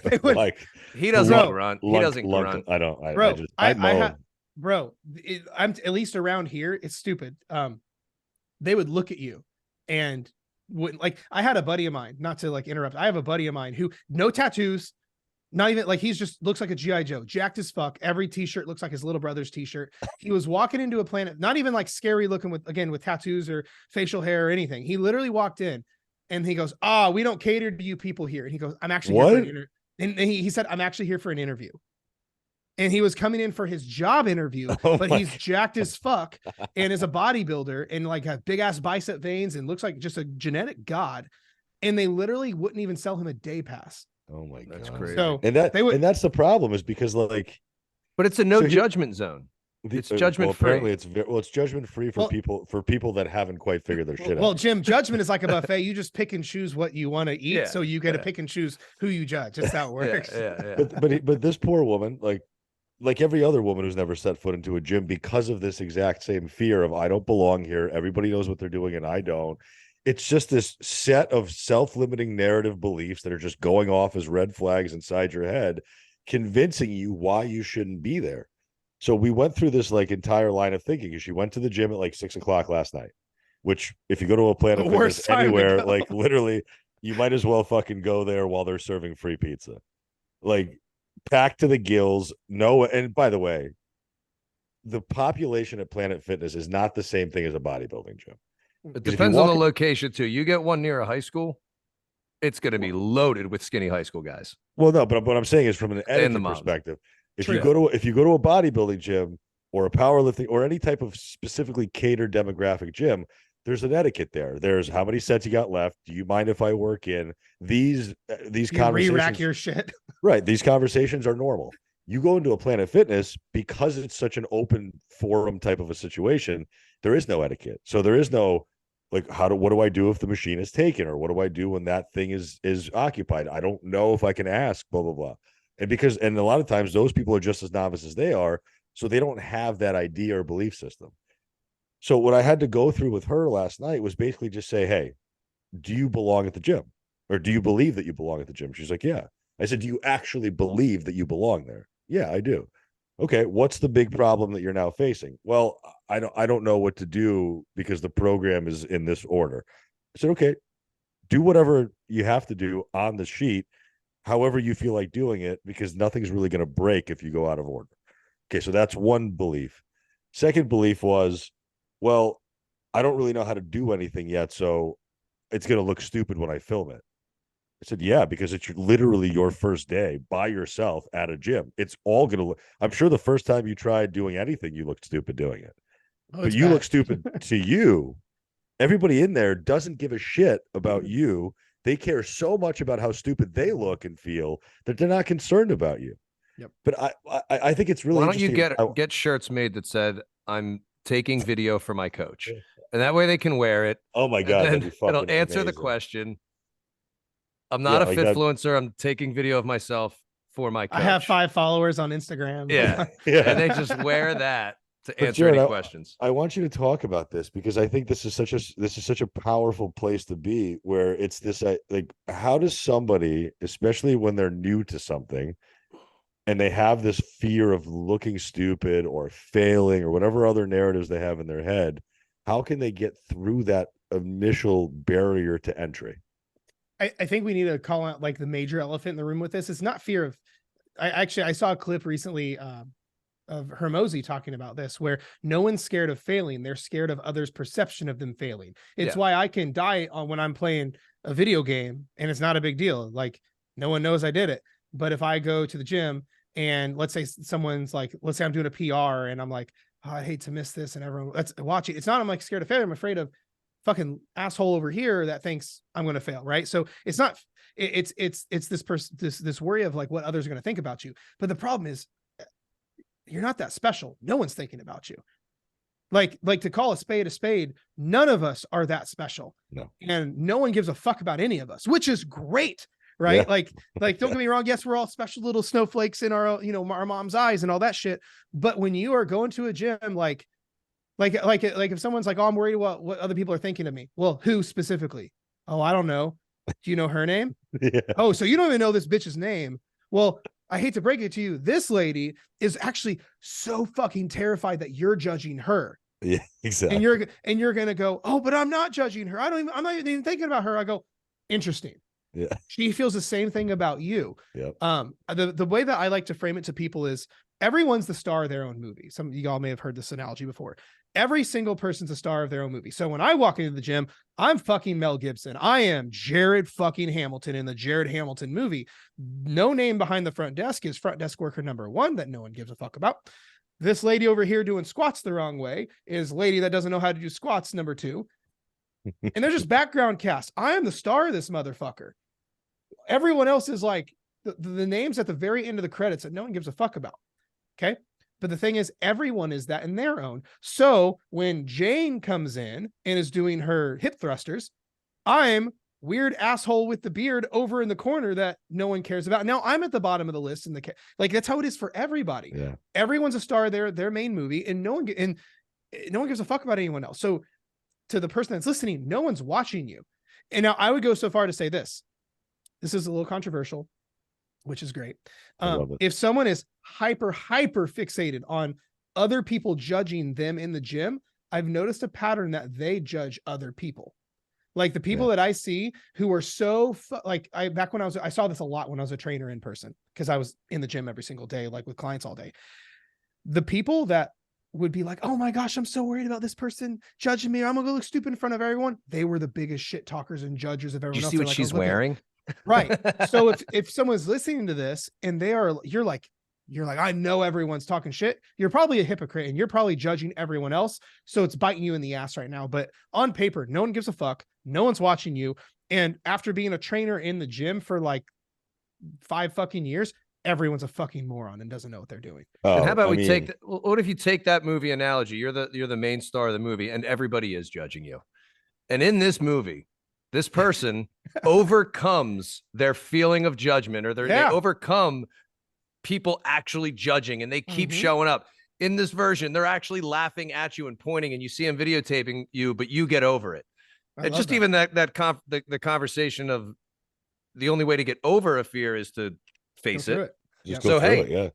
He doesn't grunt. He doesn't grunt. I don't. I'm at least around here. It's stupid. They would look at you and wouldn't I had a buddy of mine, not to interrupt. I have a buddy of mine who no tattoos. Not even he's just looks like a G.I. Joe, jacked as fuck. Every t-shirt looks like his little brother's t-shirt. He was walking into a Planet, not even scary looking with tattoos or facial hair or anything. He literally walked in and he goes, we don't cater to you people here. And he goes, I'm actually here for an interview. And he said, I'm actually here for an interview. and he was coming in for his job interview, but he's jacked as fuck and is a bodybuilder and like has big ass bicep veins and looks like just a genetic god. And they literally wouldn't even sell him a day pass. Oh my God. That's crazy. So And that's the problem, is because like, but it's a no judgment zone. It's judgment free. Apparently it's judgment free for people that haven't quite figured their shit out. Well, Jim, judgment is like a buffet. You just pick and choose what you want to eat. So you get to pick and choose who you judge. That's how it works. But this poor woman, like every other woman who's never set foot into a gym, because of this exact same fear of I don't belong here. Everybody knows what they're doing and I don't. It's just this set of self-limiting narrative beliefs that are just going off as red flags inside your head, convincing you why you shouldn't be there. So we went through this like entire line of thinking. She went to the gym at like 6 o'clock last night, which if you go to a Planet Fitness anywhere, like literally, you might as well fucking go there while they're serving free pizza. Like packed to the gills. No, and by the way, the population at Planet Fitness is not the same thing as a bodybuilding gym. It depends on the location too. You get one near a high school, it's going to be loaded with skinny high school guys. Well, no, but what I'm saying is from an etiquette perspective, if you go to a bodybuilding gym or a powerlifting or any type of specifically catered demographic gym, there's an etiquette there. There's how many sets you got left. Do you mind if I work in these conversations? Re-rack your shit. Right. These conversations are normal. You go into a Planet Fitness, because it's such an open forum type of a situation, there is no etiquette. So there is no like, what do I do if the machine is taken, or what do I do when that thing is occupied? I don't know if I can ask, blah, blah, blah. And a lot of times those people are just as novice as they are, so they don't have that idea or belief system. So what I had to go through with her last night was basically just say, hey, do you belong at the gym? Or do you believe that you belong at the gym? She's like, yeah. I said, do you actually believe that you belong there? Yeah, I do. Okay, what's the big problem that you're now facing? Well, I don't know what to do because the program is in this order. I said, okay, do whatever you have to do on the sheet, however you feel like doing it, because nothing's really going to break if you go out of order. Okay, so that's one belief. Second belief was, well, I don't really know how to do anything yet, so it's going to look stupid when I film it. I said, yeah, because it's literally your first day by yourself at a gym. It's all going to look, I'm sure the first time you tried doing anything, you looked stupid doing it. But you look stupid to you. Everybody in there doesn't give a shit about you. They care so much about how stupid they look and feel that they're not concerned about you. Yep. But I think it's really Why don't you get shirts made that said, I'm taking video for my coach, and that way they can wear it. Oh my God, it'll answer the question. I'm not a fitfluencer. I'm taking video of myself for my coach. I have 5 followers on Instagram. Yeah. And they just wear that to answer any questions. I want you to talk about this because I think this is such a powerful place to be, where it's this like, how does somebody, especially when they're new to something and they have this fear of looking stupid or failing or whatever other narratives they have in their head, how can they get through that initial barrier to entry? I think we need to call out like the major elephant in the room with this. It's not fear of, I saw a clip recently of Hermosi talking about this, where no one's scared of failing. They're scared of others' perception of them failing. It's why I can die when I'm playing a video game and it's not a big deal. Like no one knows I did it. But if I go to the gym and let's say someone's like, let's say I'm doing a PR and I'm like, oh, I hate to miss this, and everyone let's watch it. It's not, I'm like scared of failure. I'm afraid of fucking asshole over here that thinks I'm going to fail. Right. So it's not, it's this worry of like what others are going to think about you. But the problem is you're not that special. No one's thinking about you. Like to call a spade, none of us are that special. No. And no one gives a fuck about any of us, which is great. Right. Yeah. Like, don't get me wrong. Yes, we're all special little snowflakes in our, our mom's eyes and all that shit. But when you are going to a gym, like if someone's like, oh, I'm worried about what other people are thinking of me. Well, who specifically? Oh, I don't know. Do you know her name? Yeah. Oh, so you don't even know this bitch's name. Well, I hate to break it to you. This lady is actually so fucking terrified that you're judging her. Yeah, exactly. And you're going to go, oh, but I'm not judging her. I'm not even thinking about her. I go, interesting. Yeah. She feels the same thing about you. Yep. The way that I like to frame it to people is everyone's the star of their own movie. Some of y'all may have heard this analogy before. Every single person's a star of their own movie. So when I walk into the gym, I'm fucking Mel Gibson. I am Jared fucking Hamilton in the Jared Hamilton movie. No name behind the front desk is front desk worker number 1 that no one gives a fuck about. This lady over here doing squats the wrong way is lady that doesn't know how to do squats number 2. And they're just background cast. I am the star of this motherfucker. Everyone else is like the names at the very end of the credits that no one gives a fuck about. Okay. But the thing is, everyone is that in their own. So when Jane comes in and is doing her hip thrusters, I'm weird asshole with the beard over in the corner that no one cares about. Now I'm at the bottom of the list in the like, that's how it is for everybody. Yeah. Everyone's a star of their main movie, and no one gives a fuck about anyone else. So to the person that's listening, no one's watching you. And now I would go so far to say this. This is a little controversial, which is great. If someone is hyper fixated on other people judging them in the gym, I've noticed a pattern that they judge other people. Like the people that I see who are so back when I saw this a lot when I was a trainer in person, because I was in the gym every single day, like with clients all day. The people that would be like, oh my gosh, I'm so worried about this person judging me. I'm gonna go look stupid in front of everyone. They were the biggest shit talkers and judges of everyone else. Do you see what she's wearing? Right. So if someone's listening to this and you're like, I know everyone's talking shit, you're probably a hypocrite and you're probably judging everyone else. So it's biting you in the ass right now. But on paper, no one gives a fuck. No one's watching you. And after being a trainer in the gym for like 5 fucking years, everyone's a fucking moron and doesn't know what they're doing. And how about what if you take that movie analogy? You're the main star of the movie and everybody is judging you. And in this movie, this person overcomes their feeling of judgment, or they overcome people actually judging, and they keep showing up. In this version, they're actually laughing at you and pointing, and you see them videotaping you, but you get over it. And just even the conversation of the only way to get over a fear is to face it. So hey,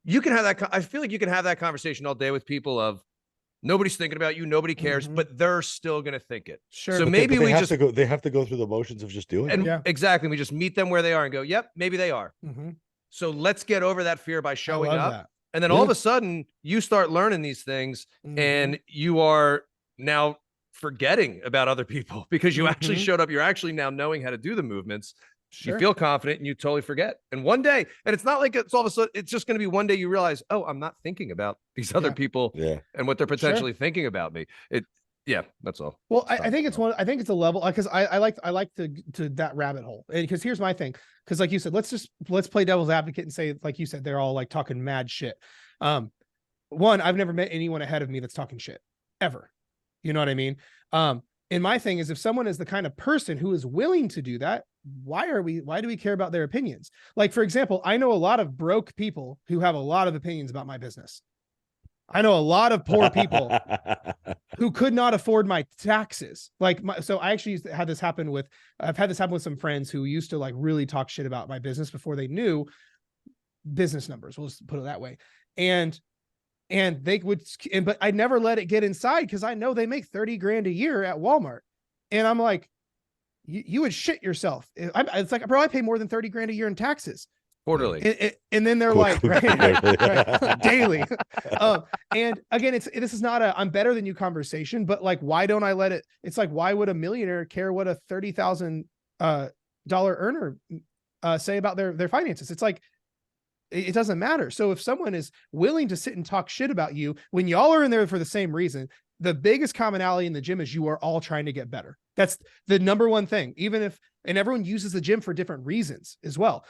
you can have that. I feel like you can have that conversation all day with people of, nobody's thinking about you. Nobody cares, but they're still going to think it. Sure. So maybe we just they have to go through the motions of just doing it. Exactly. We just meet them where they are and go, yep, maybe they are. So let's get over that fear by showing up. And then all of a sudden you start learning these things and you are now forgetting about other people because you actually showed up. You're actually now knowing how to do the movements. You feel confident and you totally forget. And one day, and it's not like it's all of a sudden, it's just going to be one day you realize, oh, I'm not thinking about these other people and what they're potentially thinking about me. That's all. Well, I think it's a level, because I like to that rabbit hole. And because here's my thing. Because like you said, let's play devil's advocate and say, like you said, they're all like talking mad shit. One, I've never met anyone ahead of me that's talking shit ever. You know what I mean? And my thing is, if someone is the kind of person who is willing to do that, why do we care about their opinions? Like, for example, I know a lot of broke people who have a lot of opinions about my business. I know a lot of poor people who could not afford my taxes. So I actually I've had this happen with some friends who used to like really talk shit about my business before they knew business numbers. We'll just put it that way. And they would, but I never let it get inside because I know they make 30 grand a year at Walmart. And I'm like, you would shit yourself. It's like, bro, I pay more than 30 grand a year in taxes. Quarterly. And then they're like, right, daily. And again, this is not I'm better than you conversation, but like, why don't I let it? It's like, why would a millionaire care what a $30,000 earner say about their finances? It's like, it doesn't matter. So if someone is willing to sit and talk shit about you when y'all are in there for the same reason, the biggest commonality in the gym is you are all trying to get better. That's the number one thing, and everyone uses the gym for different reasons as well.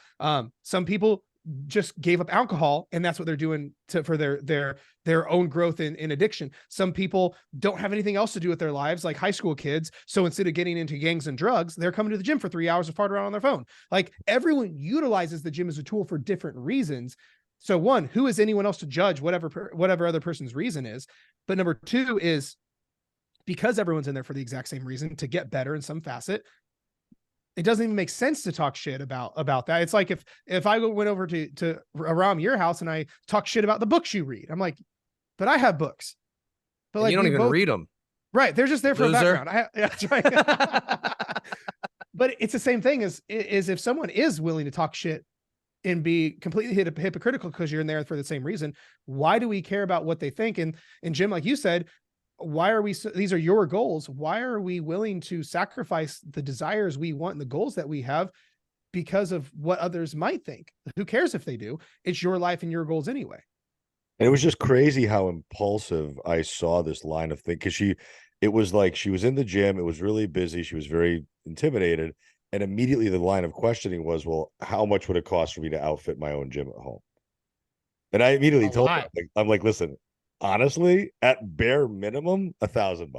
Some people just gave up alcohol and that's what they're doing for their own growth in addiction. Some people don't have anything else to do with their lives, like high school kids. So instead of getting into gangs and drugs, they're coming to the gym for 3 hours to fart around on their phone. Like, everyone utilizes the gym as a tool for different reasons. So one, who is anyone else to judge whatever other person's reason is? But number two is, because everyone's in there for the exact same reason, to get better in some facet, it doesn't even make sense to talk shit about that. It's like if I went over to Aram, your house, and I talk shit about the books you read, I'm like, but I have books. But like, you don't even read them. Right. They're just there for a background. That's right. But it's the same thing as if someone is willing to talk shit and be completely hypocritical because you're in there for the same reason. Why do we care about what they think? And Jim, like you said, why are we, these are your goals. Why are we willing to sacrifice the desires we want and the goals that we have because of what others might think? Who cares if they do? It's your life and your goals anyway. And it was just crazy how impulsive I saw this line of thing, because it was like she was in the gym, it was really busy, she was very intimidated, and immediately the line of questioning was, well, how much would it cost for me to outfit my own gym at home? And I immediately told her, I'm like, listen, honestly, at bare minimum, $1,000.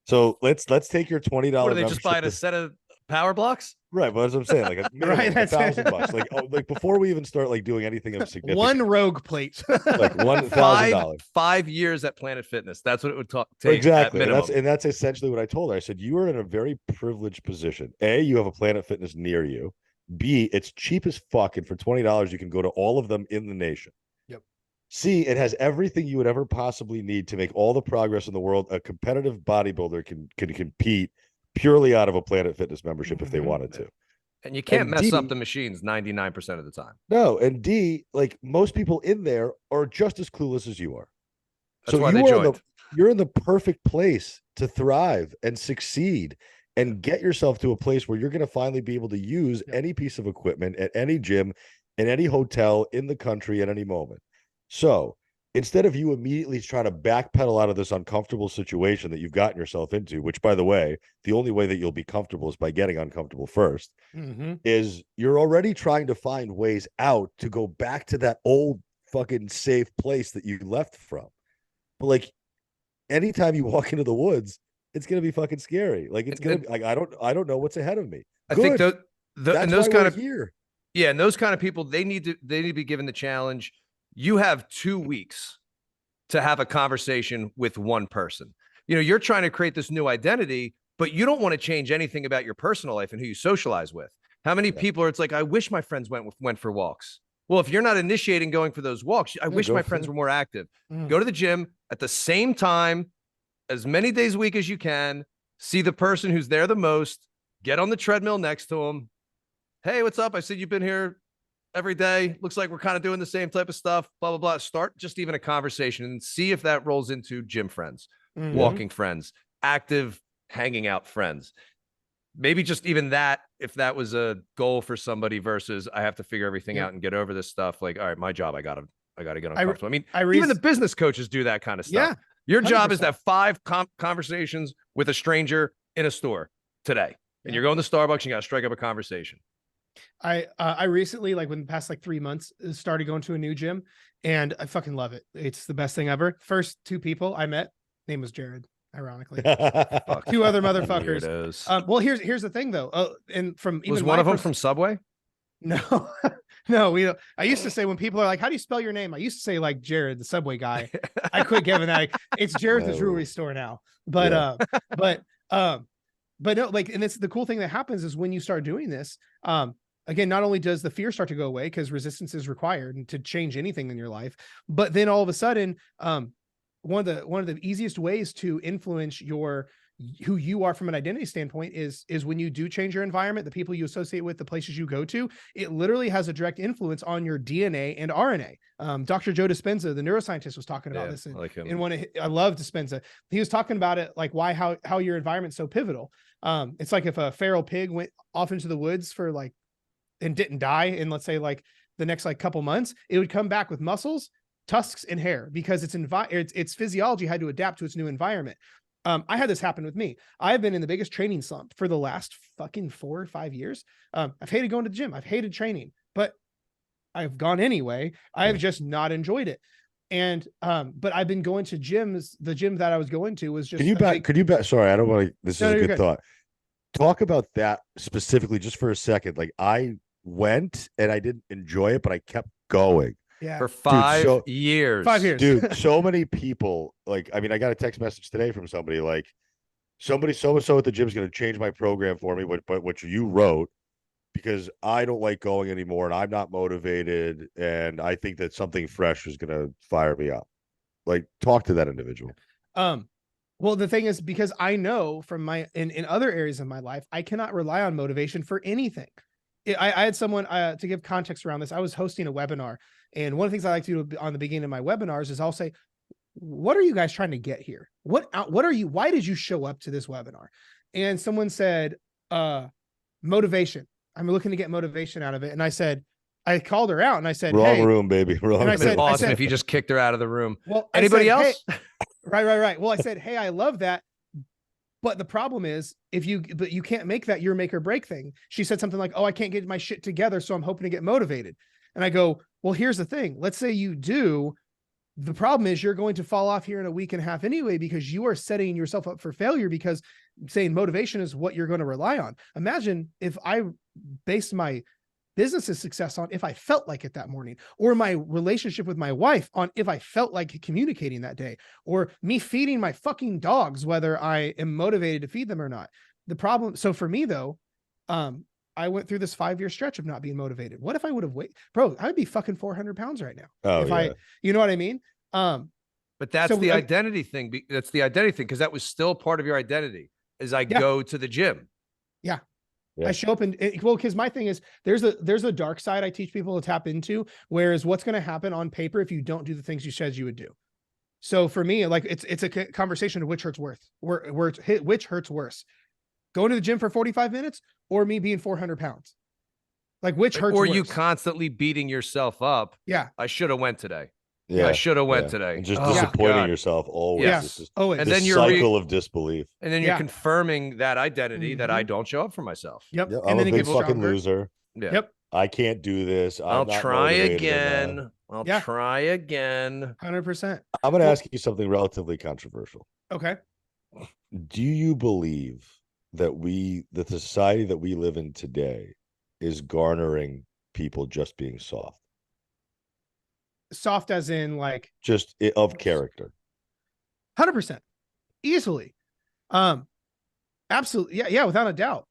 So let's take your $20. What, do they just buy a set of power blocks? Right, but as I'm saying, like a minimum, Right, that's $1,000. Like before we even start like doing anything of significance. One rogue plate. Like $1,000. 5 years at Planet Fitness. That's what it would take. Exactly. At minimum. And that's essentially what I told her. I said, you are in a very privileged position. A, you have a Planet Fitness near you. B, it's cheap as fuck, and for $20 you can go to all of them in the nation. Yep. C, it has everything you would ever possibly need to make all the progress in the world. A competitive bodybuilder can compete purely out of a Planet Fitness membership if they wanted to. And you can't mess up the machines 99% of the time. No, and D, like most people in there are just as clueless as you are. That's why they joined. You're in the perfect place to thrive and succeed and get yourself to a place where you're going to finally be able to use any piece of equipment at any gym, in any hotel in the country at any moment. So instead of you immediately trying to backpedal out of this uncomfortable situation that you've gotten yourself into, which, by the way, the only way that you'll be comfortable is by getting uncomfortable first, is you're already trying to find ways out to go back to that old fucking safe place that you left from. But like anytime you walk into the woods, it's going to be fucking scary. Like it's going to be like, I don't know what's ahead of me. I think That's and those kind of here. Yeah. And those kind of people, they need to be given the challenge. You have 2 weeks to have a conversation with one person. You know, you're trying to create this new identity, but you don't want to change anything about your personal life and who you socialize with. How many people are, it's like, I wish my friends went for walks. Well, if you're not initiating going for those walks, I wish my friends were more active. Go to the gym at the same time, as many days a week as you can, see the person who's there the most, get on the treadmill next to them. Hey, what's up? I said, you've been here every day. Looks like we're kind of doing the same type of stuff, blah, blah, blah. Start just even a conversation and see if that rolls into gym friends, walking friends, active hanging out friends. Maybe just even that, if that was a goal for somebody versus I have to figure everything out and get over this stuff. Like, all right, my job, I gotta get uncomfortable. I mean, even the business coaches do that kind of stuff. Yeah, your job 100%. Is to have 5 conversations with a stranger in a store today. And you're going to Starbucks, you got to strike up a conversation. I recently, like within the past like 3 months, started going to a new gym, and I fucking love it. It's the best thing ever. First 2 people I met, name was Jared, ironically. 2 other motherfuckers. Well, here's the thing though. And from even was one of them from Subway? No, no, we don't. I used to say when people are like, how do you spell your name? I used to say like Jared, the Subway guy. I quit giving that. It's Jared, the jewelry store now. But but no, like, and it's the cool thing that happens is when you start doing this, again, not only does the fear start to go away because resistance is required to change anything in your life, but then all of a sudden, one of the easiest ways to influence who you are from an identity standpoint is when you do change your environment, the people you associate with, the places you go to, it literally has a direct influence on your DNA and RNA. Dr. Joe Dispenza, the neuroscientist, was talking about this in one of, I love Dispenza. He was talking about it, like how your environment's so pivotal. It's like if a feral pig went off into the woods for like, and didn't die in, let's say, like the next like couple months, it would come back with muscles, tusks, and hair because its physiology had to adapt to its new environment. I had this happen with me. I've been in the biggest training slump for the last fucking 4 or 5 years. I've hated going to the gym. I've hated training, but I've gone anyway. I've just not enjoyed it. And, but I've been going to gyms. The gym that I was going to was just, could you bet? Sorry, I don't want to, this is a good thought. Talk about that specifically just for a second. Like I went and I didn't enjoy it, but I kept going. Yeah. For 5 years. 5 years. Dude, so many people, like, I mean, I got a text message today from somebody like, somebody so-and-so at the gym is going to change my program for me, but what you wrote, because I don't like going anymore and I'm not motivated and I think that something fresh is going to fire me up. Like, talk to that individual. Well, the thing is, because I know from in other areas of my life, I cannot rely on motivation for anything. I had someone to give context around this. I was hosting a webinar, and one of the things I like to do on the beginning of my webinars is I'll say, what are you guys trying to get here? What are you, why did you show up to this webinar? And someone said, motivation. I'm looking to get motivation out of it. And I called her out and I said, wrong hey, room, baby. Wrong. And I It'd been said, awesome if you just kicked her out of the room. well, Anybody said, else? Hey, right. Well, I said, hey, I love that. But the problem is but you can't make that your make or break thing. She said something like, oh, I can't get my shit together, so I'm hoping to get motivated. And I go, well, here's the thing. Let's say you do. The problem is you're going to fall off here in a week and a half anyway, because you are setting yourself up for failure, because saying motivation is what you're going to rely on. Imagine if I based my business's success on if I felt like it that morning, or my relationship with my wife on if I felt like communicating that day, or me feeding my fucking dogs, whether I am motivated to feed them or not. The problem. So for me though, I went through this 5-year stretch of not being motivated. What if I would have waited, bro? I'd be fucking 400 pounds right now. Oh, if you know what I mean? But that's the identity thing. That's the identity thing. Cause that was still part of your identity is I go to the gym. Yeah. Yeah. I show up well, because my thing is there's a dark side I teach people to tap into, whereas what's going to happen on paper if you don't do the things you said you would do. So for me, like it's a conversation of which hurts which hurts worse, going to the gym for 45 minutes or me being 400 pounds. Like which hurts or worse? You constantly beating yourself up. Yeah. I should have went today. Yeah, I should have went today. And just disappointing yourself always. Yes. Always. And then you're cycle of disbelief. And then you're confirming that identity that I don't show up for myself. Yep. I'm a big fucking loser. Yeah. Yep. I can't do this. I'll try again. I'll try again. 100%. I'm going to ask you something relatively controversial. Okay. Do you believe that the society that we live in today is garnering people just being soft? Soft as in like just of character. 100%. Easily. Absolutely. Yeah, without a doubt.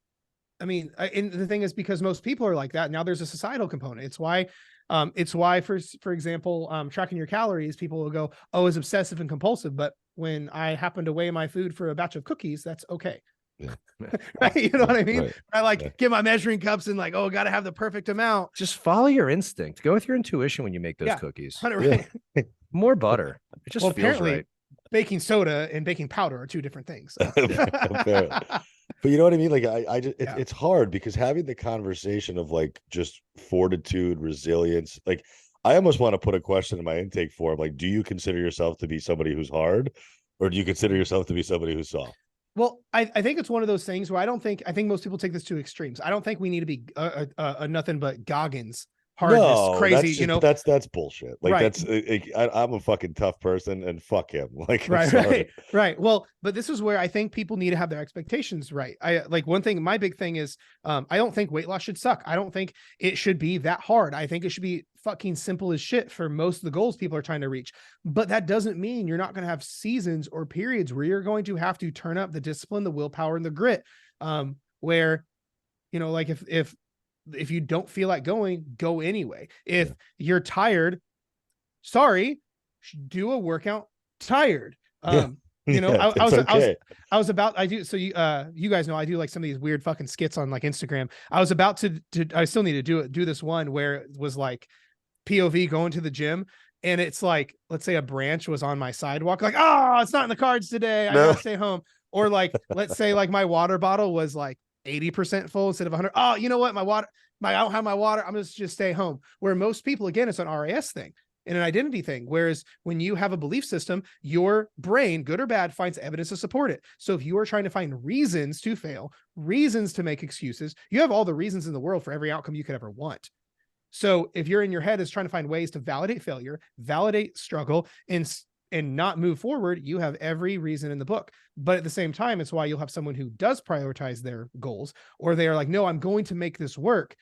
I mean, and the thing is, because most people are like that, now there's a societal component. It's why for example, tracking your calories, people will go, oh, it's obsessive and compulsive. But when I happen to weigh my food for a batch of cookies, that's okay. Yeah. Right? You know what I mean? Right. I get my measuring cups and like, oh, got to have the perfect amount. Just follow your instinct. Go with your intuition when you make those cookies. Right. More butter. It just feels right. Baking soda and baking powder are two different things. So. But you know what I mean? Like it's hard because having the conversation of like just fortitude, resilience, like I almost want to put a question in my intake form. Like, do you consider yourself to be somebody who's hard, or do you consider yourself to be somebody who's soft? Well, I think it's one of those things where I think most people take this to extremes. I don't think we need to be nothing but Goggins. Hardness, crazy, that's bullshit. Like I'm a fucking tough person and fuck him. Like, right. Well, but this is where I think people need to have their expectations right. I like one thing, my big thing is I don't think weight loss should suck. I don't think it should be that hard. I think it should be fucking simple as shit for most of the goals people are trying to reach. But that doesn't mean you're not going to have seasons or periods where you're going to have to turn up the discipline, the willpower, and the grit. Where, like if you don't feel like going, go anyway. If you're tired, sorry, do a workout tired. I you guys know I do like some of these weird fucking skits on like Instagram. I was about to I still need to do this one where it was like POV going to the gym, and it's like, let's say a branch was on my sidewalk, like, oh, it's not in the cards today. I gotta stay home. Or like, let's say like my water bottle was like 80% full instead of 100. Oh, you know what? I don't have my water. I'm just stay home. Where most people, again, it's an RAS thing and an identity thing. Whereas when you have a belief system, your brain, good or bad, finds evidence to support it. So if you are trying to find reasons to fail, reasons to make excuses, you have all the reasons in the world for every outcome you could ever want. So if you're in your head is trying to find ways to validate failure, validate struggle, and not move forward, you have every reason in the book. But at the same time, it's why you'll have someone who does prioritize their goals, or they are like, no, I'm going to make this work.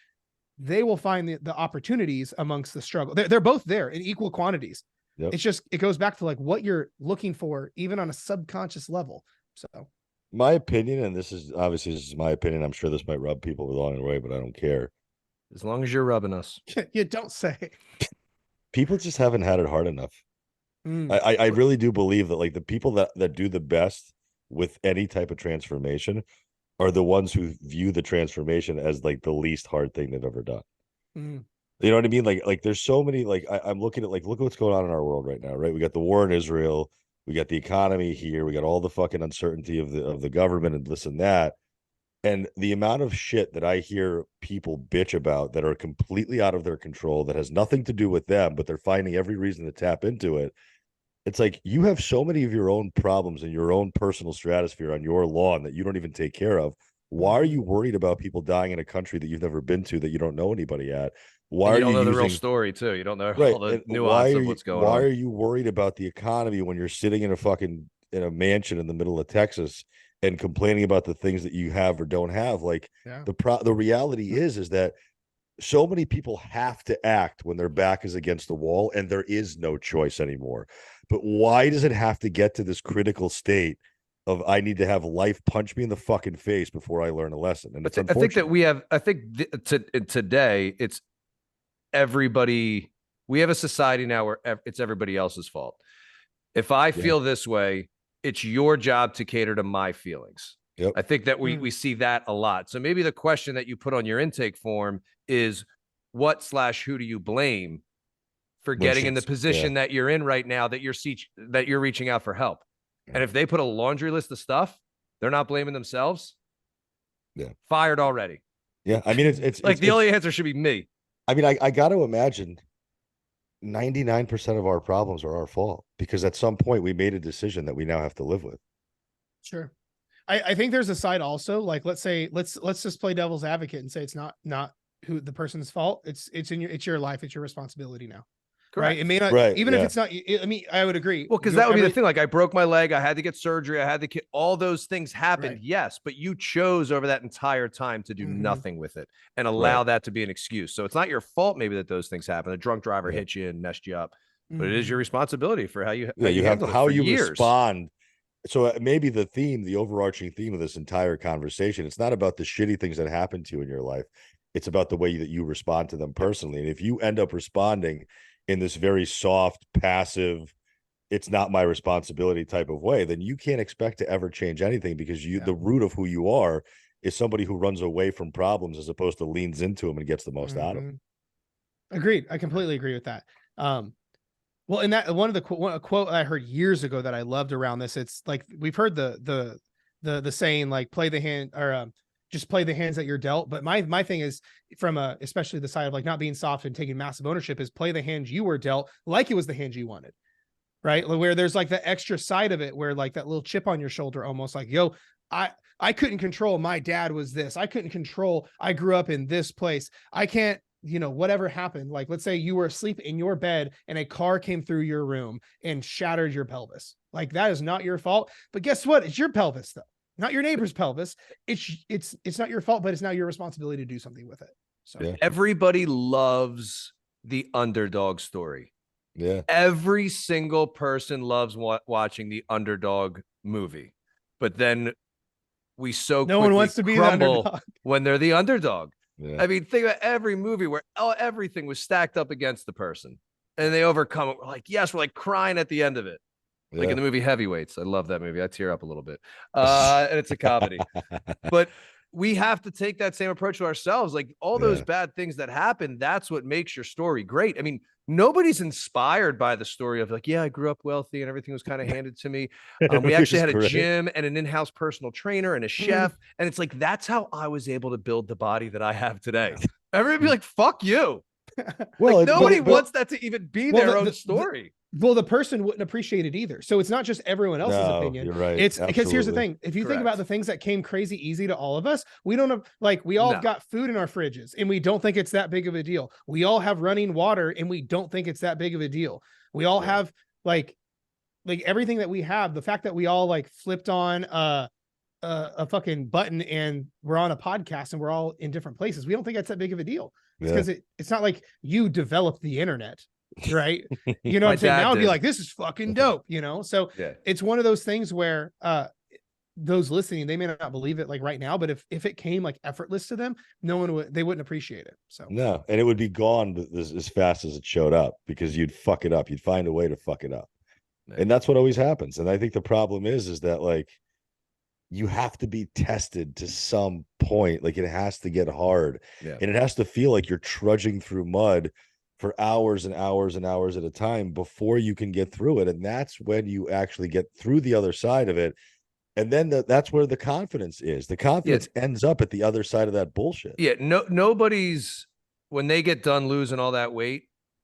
They will find the opportunities amongst the struggle. They're both there in equal quantities. Yep. It's just, it goes back to like what you're looking for, even on a subconscious level. So my opinion, and this is my opinion, I'm sure this might rub people the wrong way, but I don't care. As long as you're rubbing us. You don't say. People just haven't had it hard enough. I really do believe that like the people that do the best with any type of transformation are the ones who view the transformation as like the least hard thing they've ever done. Mhm. You know what I mean? Like there's so many, like I'm looking at, like, look at what's going on in our world right now, right? We got the war in Israel, we got the economy here, we got all the fucking uncertainty of the government and this and that. And the amount of shit that I hear people bitch about that are completely out of their control, that has nothing to do with them, but they're finding every reason to tap into it. It's like you have so many of your own problems in your own personal stratosphere on your lawn that you don't even take care of. Why are Mhm. you worried about people dying in a country that you've never been to, that you don't know anybody at? Why And you are don't you know the real using story too. You don't know right? all the And nuance of what's going why on. are you worried about the economy when you're sitting in a fucking in a mansion in the middle of Texas and complaining about the things that you have or don't have? Like Yeah. the reality is that so many people have to act when their back is against the wall and there is no choice anymore. But why does it have to get to this critical state of I need to have life punch me in the fucking face before I learn a lesson? And it's I think that unfortunate. we have, I think today it's everybody, we have a society now where it's everybody else's fault. If I Yeah. feel this way, it's your job to cater to my feelings. Yep. I think that we see that a lot. So maybe the question that you put on your intake form is what/who do you blame for When getting in the shit's yeah. position that you're in right now, that you're reaching out for help. And if they put a laundry list of stuff, they're not blaming themselves. Yeah. Fired already. Yeah. I mean, it's Like the only answer should be me. I mean, I got to imagine 99% of our problems are our fault because at some point we made a decision that we now have to live with. Sure. I think there's a side also, like, let's say, let's just play devil's advocate and say it's not who the person's fault. It's your life. It's your responsibility now. Right. Correct. It may not, Right. even if Yeah. it's not, I mean, I would agree. Well, because You that would be the every- thing. Like I broke my leg, I had to get surgery, I had to get all those things happened. Right. Yes, but you chose over that entire time to do Mhm. nothing with it and allow Right. that to be an excuse. So it's not your fault, maybe, that those things happen. A drunk driver Yeah. hit you and messed you up, but it is Mhm. your responsibility for how you Yeah. You have handled it how for you years. respond. So maybe the overarching theme of this entire conversation, it's not about the shitty things that happen to you in your life. It's about the way that you respond to them personally. And if you end up responding in this very soft, passive, it's not my responsibility type of way, then you can't expect to ever change anything because the root of who you are is somebody who runs away from problems as opposed to leans into them and gets the most out of them. Agreed. I completely agree with that. Well, and that one of a quote I heard years ago that I loved around this. It's like we've heard the saying, like, play the hand, or just play the hands that you're dealt. But my thing is, from especially the side of like not being soft and taking massive ownership, is play the hand you were dealt like it was the hand you wanted. Right. Where there's like the extra side of it, where like that little chip on your shoulder, almost like, yo, I couldn't control, my dad was this. I couldn't control, I grew up in this place. I can't, whatever happened. Like, let's say you were asleep in your bed and a car came through your room and shattered your pelvis. Like, that is not your fault. But guess what? It's your pelvis, though, not your neighbor's pelvis. It's not your fault, but it's now your responsibility to do something with it. So Yeah. Everybody loves the underdog story. Yeah. Every single person loves watching the underdog movie, but then we no one wants to be the underdog when they're the underdog. Yeah. I mean, think about every movie where everything was stacked up against the person and they overcome it. We're like, yes, we're like crying at the end of it. Yeah. Like in the movie Heavyweights. I love that movie. I tear up a little bit. And it's a comedy. But we have to take that same approach to ourselves. Like all those bad things that happen, that's what makes your story great. I mean, nobody's inspired by the story of like, yeah, I grew up wealthy and everything was kind of handed to me. We actually had a gym and an in-house personal trainer and a chef. And it's like, that's how I was able to build the body that I have today. Everybody be like, fuck you. Well, like, nobody wants that to even be their own story. Well, the person wouldn't appreciate it either. So it's not just everyone else's opinion. You're right. It's because here's the thing. If you think about the things that came crazy easy to all of us, we don't have, like, we all got food in our fridges and we don't think it's that big of a deal. We all have running water and we don't think it's that big of a deal. We all have like everything that we have, the fact that we all like flipped on a fucking button and we're on a podcast and we're all in different places. We don't think that's that big of a deal. It's because it's not like you developed the internet. Right. You know what I'm saying? Now it'd be like, this is fucking dope, So it's one of those things where those listening, they may not believe it like right now, but if it came like effortless to them, they wouldn't appreciate it. So no, and it would be gone as fast as it showed up because you'd fuck it up. You'd find a way to fuck it up. And that's what always happens. And I think the problem is that like you have to be tested to some point. Like it has to get hard, Yeah. and it has to feel like you're trudging through mud for hours and hours and hours at a time before you can get through it. And that's when you actually get through the other side of it. And then that's where the confidence is. The confidence ends up at the other side of that bullshit. Yeah. Nobody's, when they get done losing all that weight,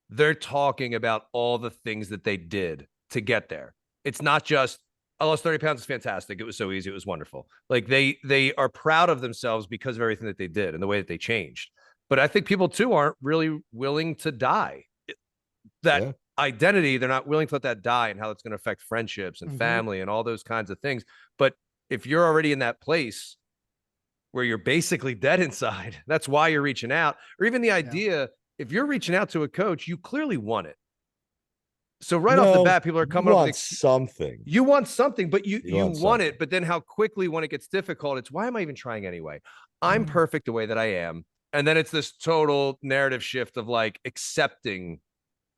they're talking about all the things that they did to get there. It's not just, I lost 30 pounds. It's fantastic. It was so easy. It was wonderful. Like they are proud of themselves because of everything that they did and the way that they changed. But I think people too aren't really willing to die. That identity, they're not willing to let that die, and how it's going to affect friendships and family and all those kinds of things. But if you're already in that place where you're basically dead inside, that's why you're reaching out. Or even the idea, if you're reaching out to a coach, you clearly want it. So right off the bat, people are coming up with something. You want something, but you want it. But then how quickly, when it gets difficult, it's, why am I even trying anyway? I'm perfect the way that I am. And then it's this total narrative shift of like accepting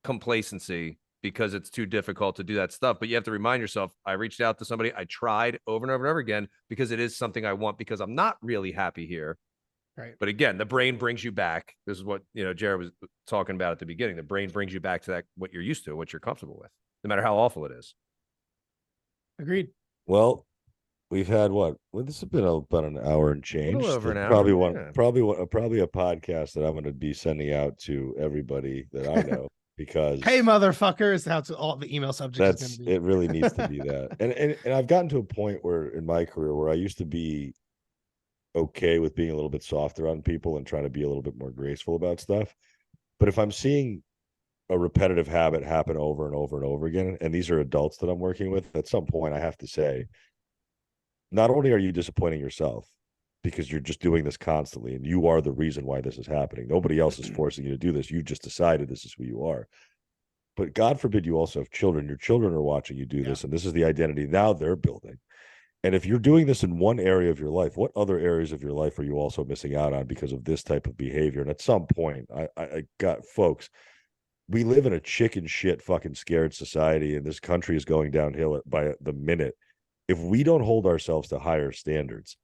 complacency because it's too difficult to do that stuff. But you have to remind yourself, I reached out to somebody, I tried over and over and over again because it is something I want, because I'm not really happy here. Right. But again, the brain brings you back. This is what, Jared was talking about at the beginning. The brain brings you back to that, what you're used to, what you're comfortable with, no matter how awful it is. Agreed. Well, we've had what? Well, this has been about an hour and change. A little over an hour. Probably a podcast that I'm going to be sending out to everybody that I know. Because hey, motherfuckers, that's all the email subject is it really needs to be that. And I've gotten to a point where in my career where I used to be okay with being a little bit softer on people and trying to be a little bit more graceful about stuff. But if I'm seeing a repetitive habit happen over and over and over again, and these are adults that I'm working with, at some point I have to say, not only are you disappointing yourself because you're just doing this constantly and you are the reason why this is happening. Nobody else is forcing you to do this. You just decided this is who you are. But God forbid you also have children. Your children are watching you do this, and this is the identity now they're building. And if you're doing this in one area of your life, what other areas of your life are you also missing out on because of this type of behavior? And at some point, I got folks, we live in a chicken shit fucking scared society, and this country is going downhill by the minute. If we don't hold ourselves to higher standards,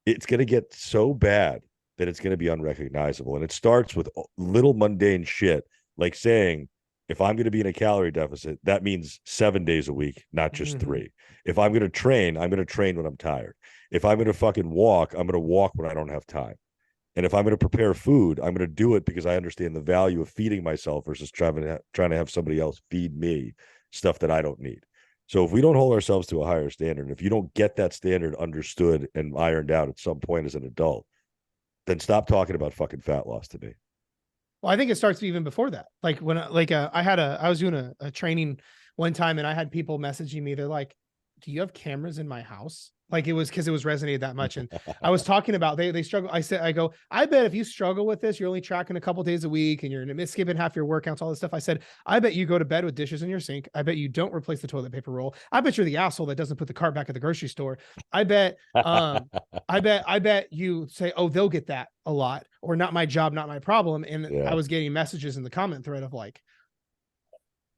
it's going to get so bad that it's going to be unrecognizable. And it starts with little mundane shit, like saying, if I'm going to be in a calorie deficit, that means 7 days a week, not just 3. If I'm going to train, I'm going to train when I'm tired. If I'm going to fucking walk, I'm going to walk when I don't have time. And if I'm going to prepare food, I'm going to do it because I understand the value of feeding myself versus trying to have somebody else feed me stuff that I don't need. So if we don't hold ourselves to a higher standard, if you don't get that standard understood and ironed out at some point as an adult, then stop talking about fucking fat loss to me. Well, I think it starts even before that. Like when, I was doing a training one time and I had people messaging me. They're like, do you have cameras in my house? Like it was because it was resonated that much. And I was talking about, they struggle. I bet if you struggle with this, you're only tracking a couple days a week and you're skipping half your workouts, all this stuff. I said, I bet you go to bed with dishes in your sink. I bet you don't replace the toilet paper roll. I bet you're the asshole that doesn't put the cart back at the grocery store. I bet you say, oh, they'll get that a lot, or not my job, not my problem. And I was getting messages in the comment thread of like,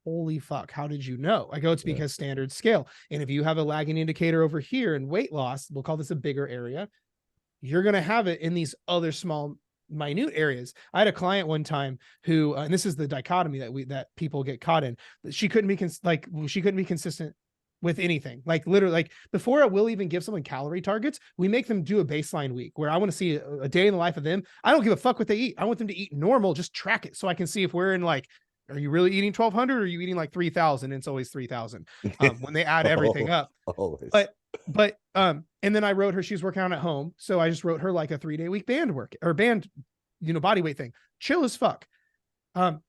holy fuck, how did you know? I go, it's because standard scale. And if you have a lagging indicator over here in weight loss, we'll call this a bigger area, you're going to have it in these other small, minute areas. I had a client one time who, and this is the dichotomy that people get caught in. She couldn't be consistent with anything. Like literally, like before we'll even give someone calorie targets, we make them do a baseline week where I want to see a day in the life of them. I don't give a fuck what they eat. I want them to eat normal, just track it so I can see if we're in like, are you really eating 1,200 or are you eating like 3,000? And it's always 3,000 when they add everything up. Always. But and then I wrote her, she was working out at home. So I just wrote her like a 3-day week band body weight thing. Chill as fuck.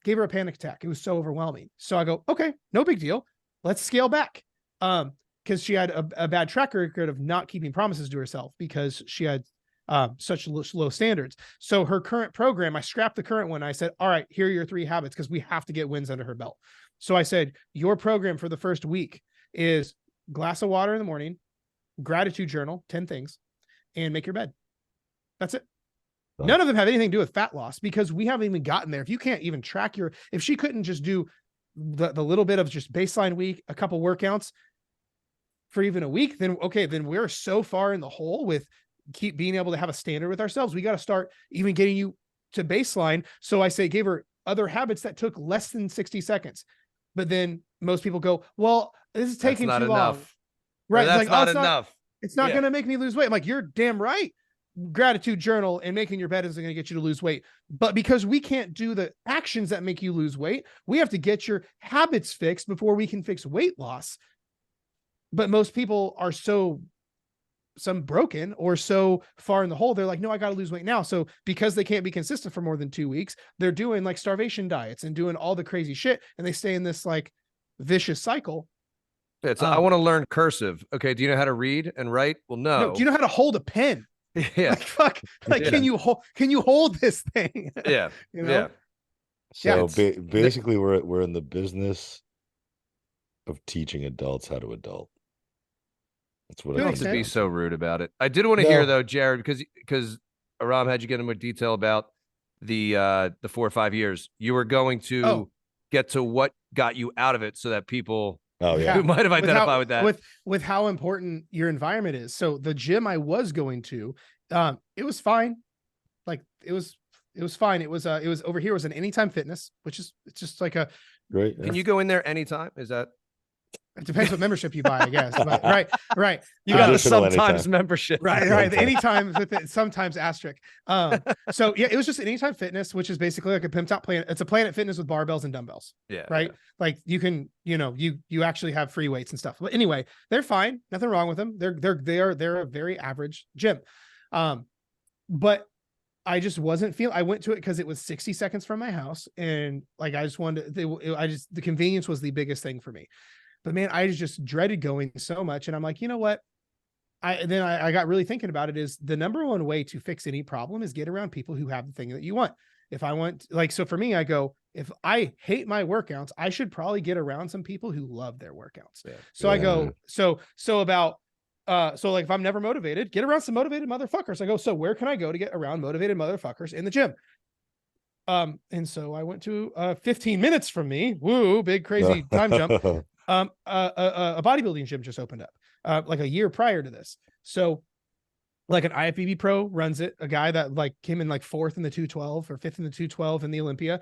Gave her a panic attack. It was so overwhelming. So I go, okay, no big deal. Let's scale back. Because she had a bad track record of not keeping promises to herself because she had such low standards. So her current program, I scrapped the current one. I said, all right, here are your 3 habits because we have to get wins under her belt. So I said, your program for the first week is glass of water in the morning, gratitude journal, 10 things, and make your bed. That's it. None of them have anything to do with fat loss because we haven't even gotten there. If you can't even track if she couldn't just do the little bit of just baseline week, a couple workouts, for even a week, then okay, then we're so far in the hole with keep being able to have a standard with ourselves. We got to start even getting you to baseline. So I say, gave her other habits that took less than 60 seconds. But then most people go, well, this is taking too long. Right. That's like, not it's enough. It's not going to make me lose weight. I'm like, you're damn right. Gratitude journal and making your bed isn't going to get you to lose weight. But because we can't do the actions that make you lose weight, we have to get your habits fixed before we can fix weight loss. But most people are some broken or so far in the hole. They're like, no, I got to lose weight now. So because they can't be consistent for more than 2 weeks, they're doing like starvation diets and doing all the crazy shit. And they stay in this like vicious cycle. I want to learn cursive. Okay. Do you know how to read and write? Well, no. Do you know how to hold a pen? Yeah. Like, fuck. Like, can you hold this thing? Yeah. You know? Yeah. So basically, we're in the business of teaching adults how to adult. That's what You I don't have to be so rude about it. I did want to hear though, Jared, because Aram had you get in more detail about the 4 or 5 years. You were going to get to what got you out of it, so that people who might have identified with that with how important your environment is. So the gym I was going to, it was fine. Like it was fine. It was over here was an Anytime Fitness, which is it's just like a great. Can you go in there anytime? Is that? It depends what membership you buy, I guess. But, right. You got a sometimes membership. Right. The Anytime with it, sometimes asterisk. So yeah, it was just Anytime Fitness, which is basically like a pimped out Planet. It's a Planet Fitness with barbells and dumbbells. Yeah. Right. Yeah. Like you can, you actually have free weights and stuff. But anyway, they're fine. Nothing wrong with them. They're a very average gym. But I just wasn't I went to it because it was 60 seconds from my house. And like, I just wanted the convenience was the biggest thing for me. But man, I just dreaded going so much. And I'm like, you know what? I got really thinking about it is the number one way to fix any problem is get around people who have the thing that you want. If I want, like, so for me, I go, if I hate my workouts, I should probably get around some people who love their workouts. Yeah. So I go, so like if I'm never motivated, get around some motivated motherfuckers. I go, so where can I go to get around motivated motherfuckers in the gym? And so I went to 15 minutes from me. Woo, big crazy time jump. A bodybuilding gym just opened up like a year prior to this. So like an IFBB pro runs it, a guy that like came in like 4th in the 212 or 5th in the 212 in the Olympia,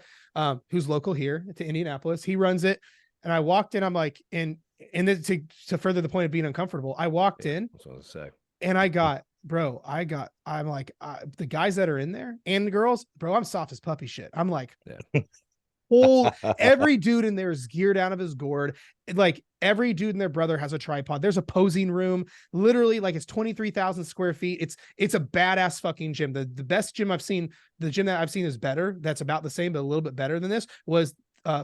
who's local here to Indianapolis. He runs it. And I walked in, I'm like, and then to further the point of being uncomfortable, I walked in and I'm like, the guys that are in there and the girls, bro, I'm soft as puppy shit. I'm like, every dude in there is geared out of his gourd. Like every dude and their brother has a tripod. There's a posing room, literally like it's 23,000 square feet. It's a badass fucking gym. The best gym I've seen, the gym that I've seen is better. That's about the same, but a little bit better than this was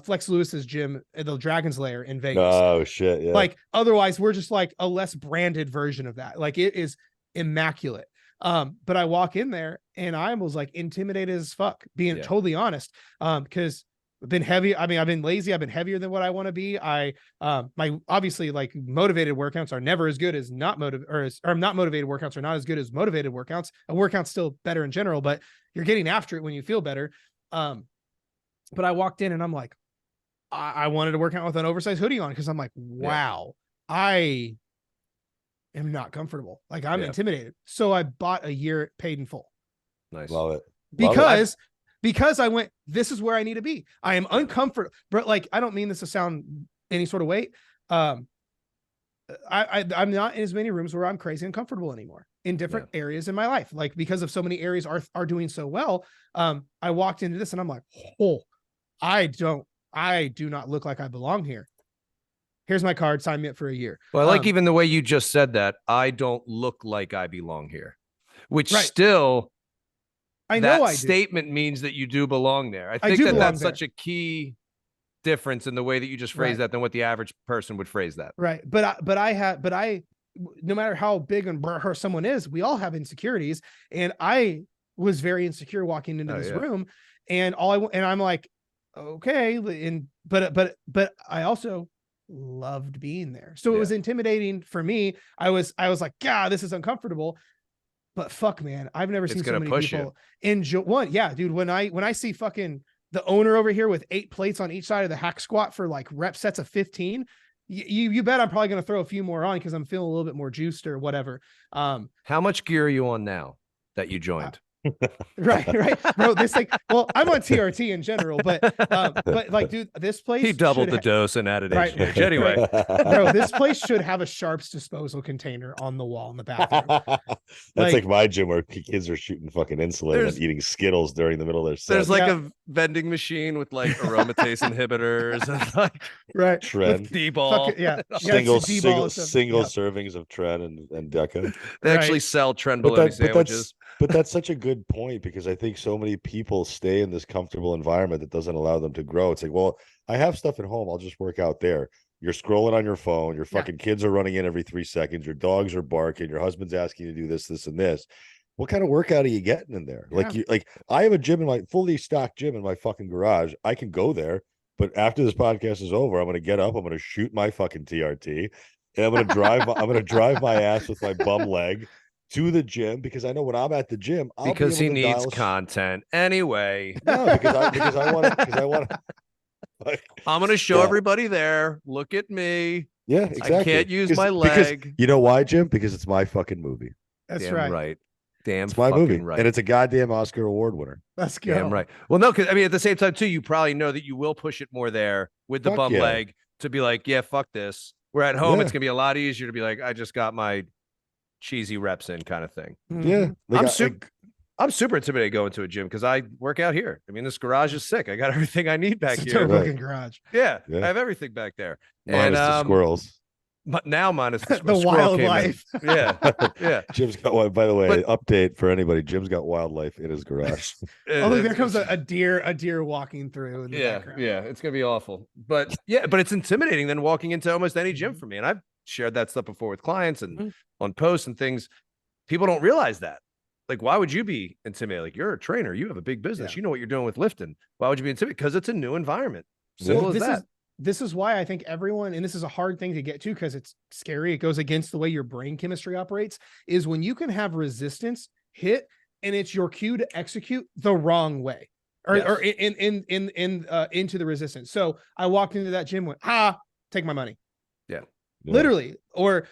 Flex Lewis's gym, the Dragon's Lair in Vegas. Oh shit. Yeah. Like otherwise we're just like a less branded version of that. Like it is immaculate. But I walk in there and I was like intimidated as fuck, being totally honest. Because I've been heavy. I mean, I've been lazy. I've been heavier than what I want to be. My obviously like motivated workouts are never as good as not motivated or not motivated workouts are not as good as motivated workouts. A workout's still better in general, but you're getting after it when you feel better. But I walked in and I'm like, I wanted to work out with an oversized hoodie on because I'm like, wow, I am not comfortable. Like I'm intimidated. So I bought a year paid in full. Nice. Love it. Because I went, this is where I need to be. I am uncomfortable, but like, I don't mean this to sound any sort of weight. I'm not in as many rooms where I'm crazy uncomfortable anymore in different areas in my life. Like because of so many areas are doing so well. I walked into this and I'm like, I do not look like I belong here. Here's my card. Sign me up for a year. Well, I like even the way you just said that. I don't look like I belong here, which still, I know that statement means that you do belong there. I think that's such a key difference in the way that you just phrased that than what the average person would phrase that. Right. But no matter how big and her someone is, we all have insecurities. And I was very insecure walking into this room and I'm like, okay. But I also loved being there. So it was intimidating for me. I was like, God, this is uncomfortable. But fuck, man, I've never seen so many people enjoy one. Yeah, dude. When I see fucking the owner over here with 8 plates on each side of the hack squat for like rep sets of 15, you bet I'm probably going to throw a few more on because I'm feeling a little bit more juiced or whatever. How much gear are you on now that you joined? Right, bro. This like, well, I'm on TRT in general, but like, dude, this place He doubled the dose and added right, HGH. Anyway, bro, this place should have a Sharps disposal container on the wall in the bathroom. That's like my gym where kids are shooting fucking insulin and eating Skittles during the middle of their set. There's like a vending machine with like aromatase inhibitors and like right Tren, D-ball, single servings of Tren and Deca. They actually sell Tren bologna sandwiches. But that's such a good point because I think so many people stay in this comfortable environment that doesn't allow them to grow. It's like, well, I have stuff at home. I'll just work out there. You're scrolling on your phone. Your fucking kids are running in every 3 seconds. Your dogs are barking. Your husband's asking you to do this, this, and this. What kind of workout are you getting in there? Like I have a gym in my fully stocked gym in my fucking garage. I can go there, but after this podcast is over, I'm going to get up. I'm going to shoot my fucking TRT, and I'm going to drive. I'm going to drive my ass with my bum leg to the gym because I know when I'm at the gym, because he needs content anyway. No, because I want to. Like, I'm going to show everybody there. Look at me. Yeah, exactly. I can't use my leg. Because, you know why, Jim? Because it's my fucking movie. That's Damn right. Damn, it's my movie, right. And it's a goddamn Oscar award winner. Let's go. Damn right. Well, no, because I mean, at the same time, too, you probably know that you will push it more there with the bum leg to be like, yeah, fuck this. Where at home, it's gonna be a lot easier to be like, I just got my cheesy reps in, kind of thing. Yeah, I'm super intimidated going to a gym because I work out here. I mean, this garage is sick. I got everything I need back here. Fucking garage. Yeah, I have everything back there. Minus the squirrels. But now minus the wildlife. Yeah. Jim's got one. By the way, update for anybody. Jim's got wildlife in his garage. Oh, there comes a deer walking through. In the background. Yeah, it's gonna be awful. But but it's intimidating then walking into almost any gym for me. And I've shared that stuff before with clients and on posts and things. People don't realize that. Like, why would you be intimidated? Like, you're a trainer, you have a big business, you know what you're doing with lifting. Why would you be intimidated? Because it's a new environment. Simple as that. This is why I think everyone, and this is a hard thing to get to because it's scary. It goes against the way your brain chemistry operates, is when you can have resistance hit and it's your cue to execute the wrong way or into the resistance. So I walked into that gym, went, take my money. Yeah. Literally, or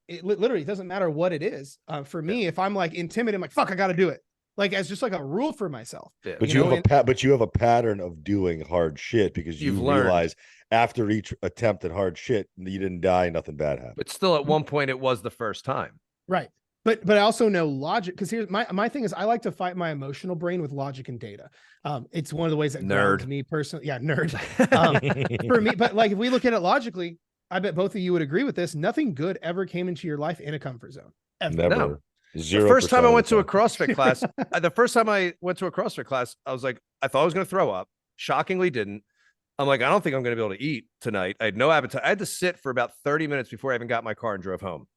it literally doesn't matter what it is. For me, if I'm like intimidated, I'm like, fuck, I got to do it. Like as just like a rule for myself. Yeah. But you have a pattern of doing hard shit because you realize after each attempt at hard shit, you didn't die, nothing bad happened. But still, at one point, it was the first time. Right. But I also know logic, because here's my thing is I like to fight my emotional brain with logic and data. It's one of the ways that grounds me personally. Yeah, nerd. For me, but like if we look at it logically, I bet both of you would agree with this. Nothing good ever came into your life in a comfort zone. Ever. Never. No. The first time I went to a CrossFit class, I was like, I thought I was going to throw up. Shockingly didn't. I'm like, I don't think I'm going to be able to eat tonight. I had no appetite. I had to sit for about 30 minutes before I even got my car and drove home.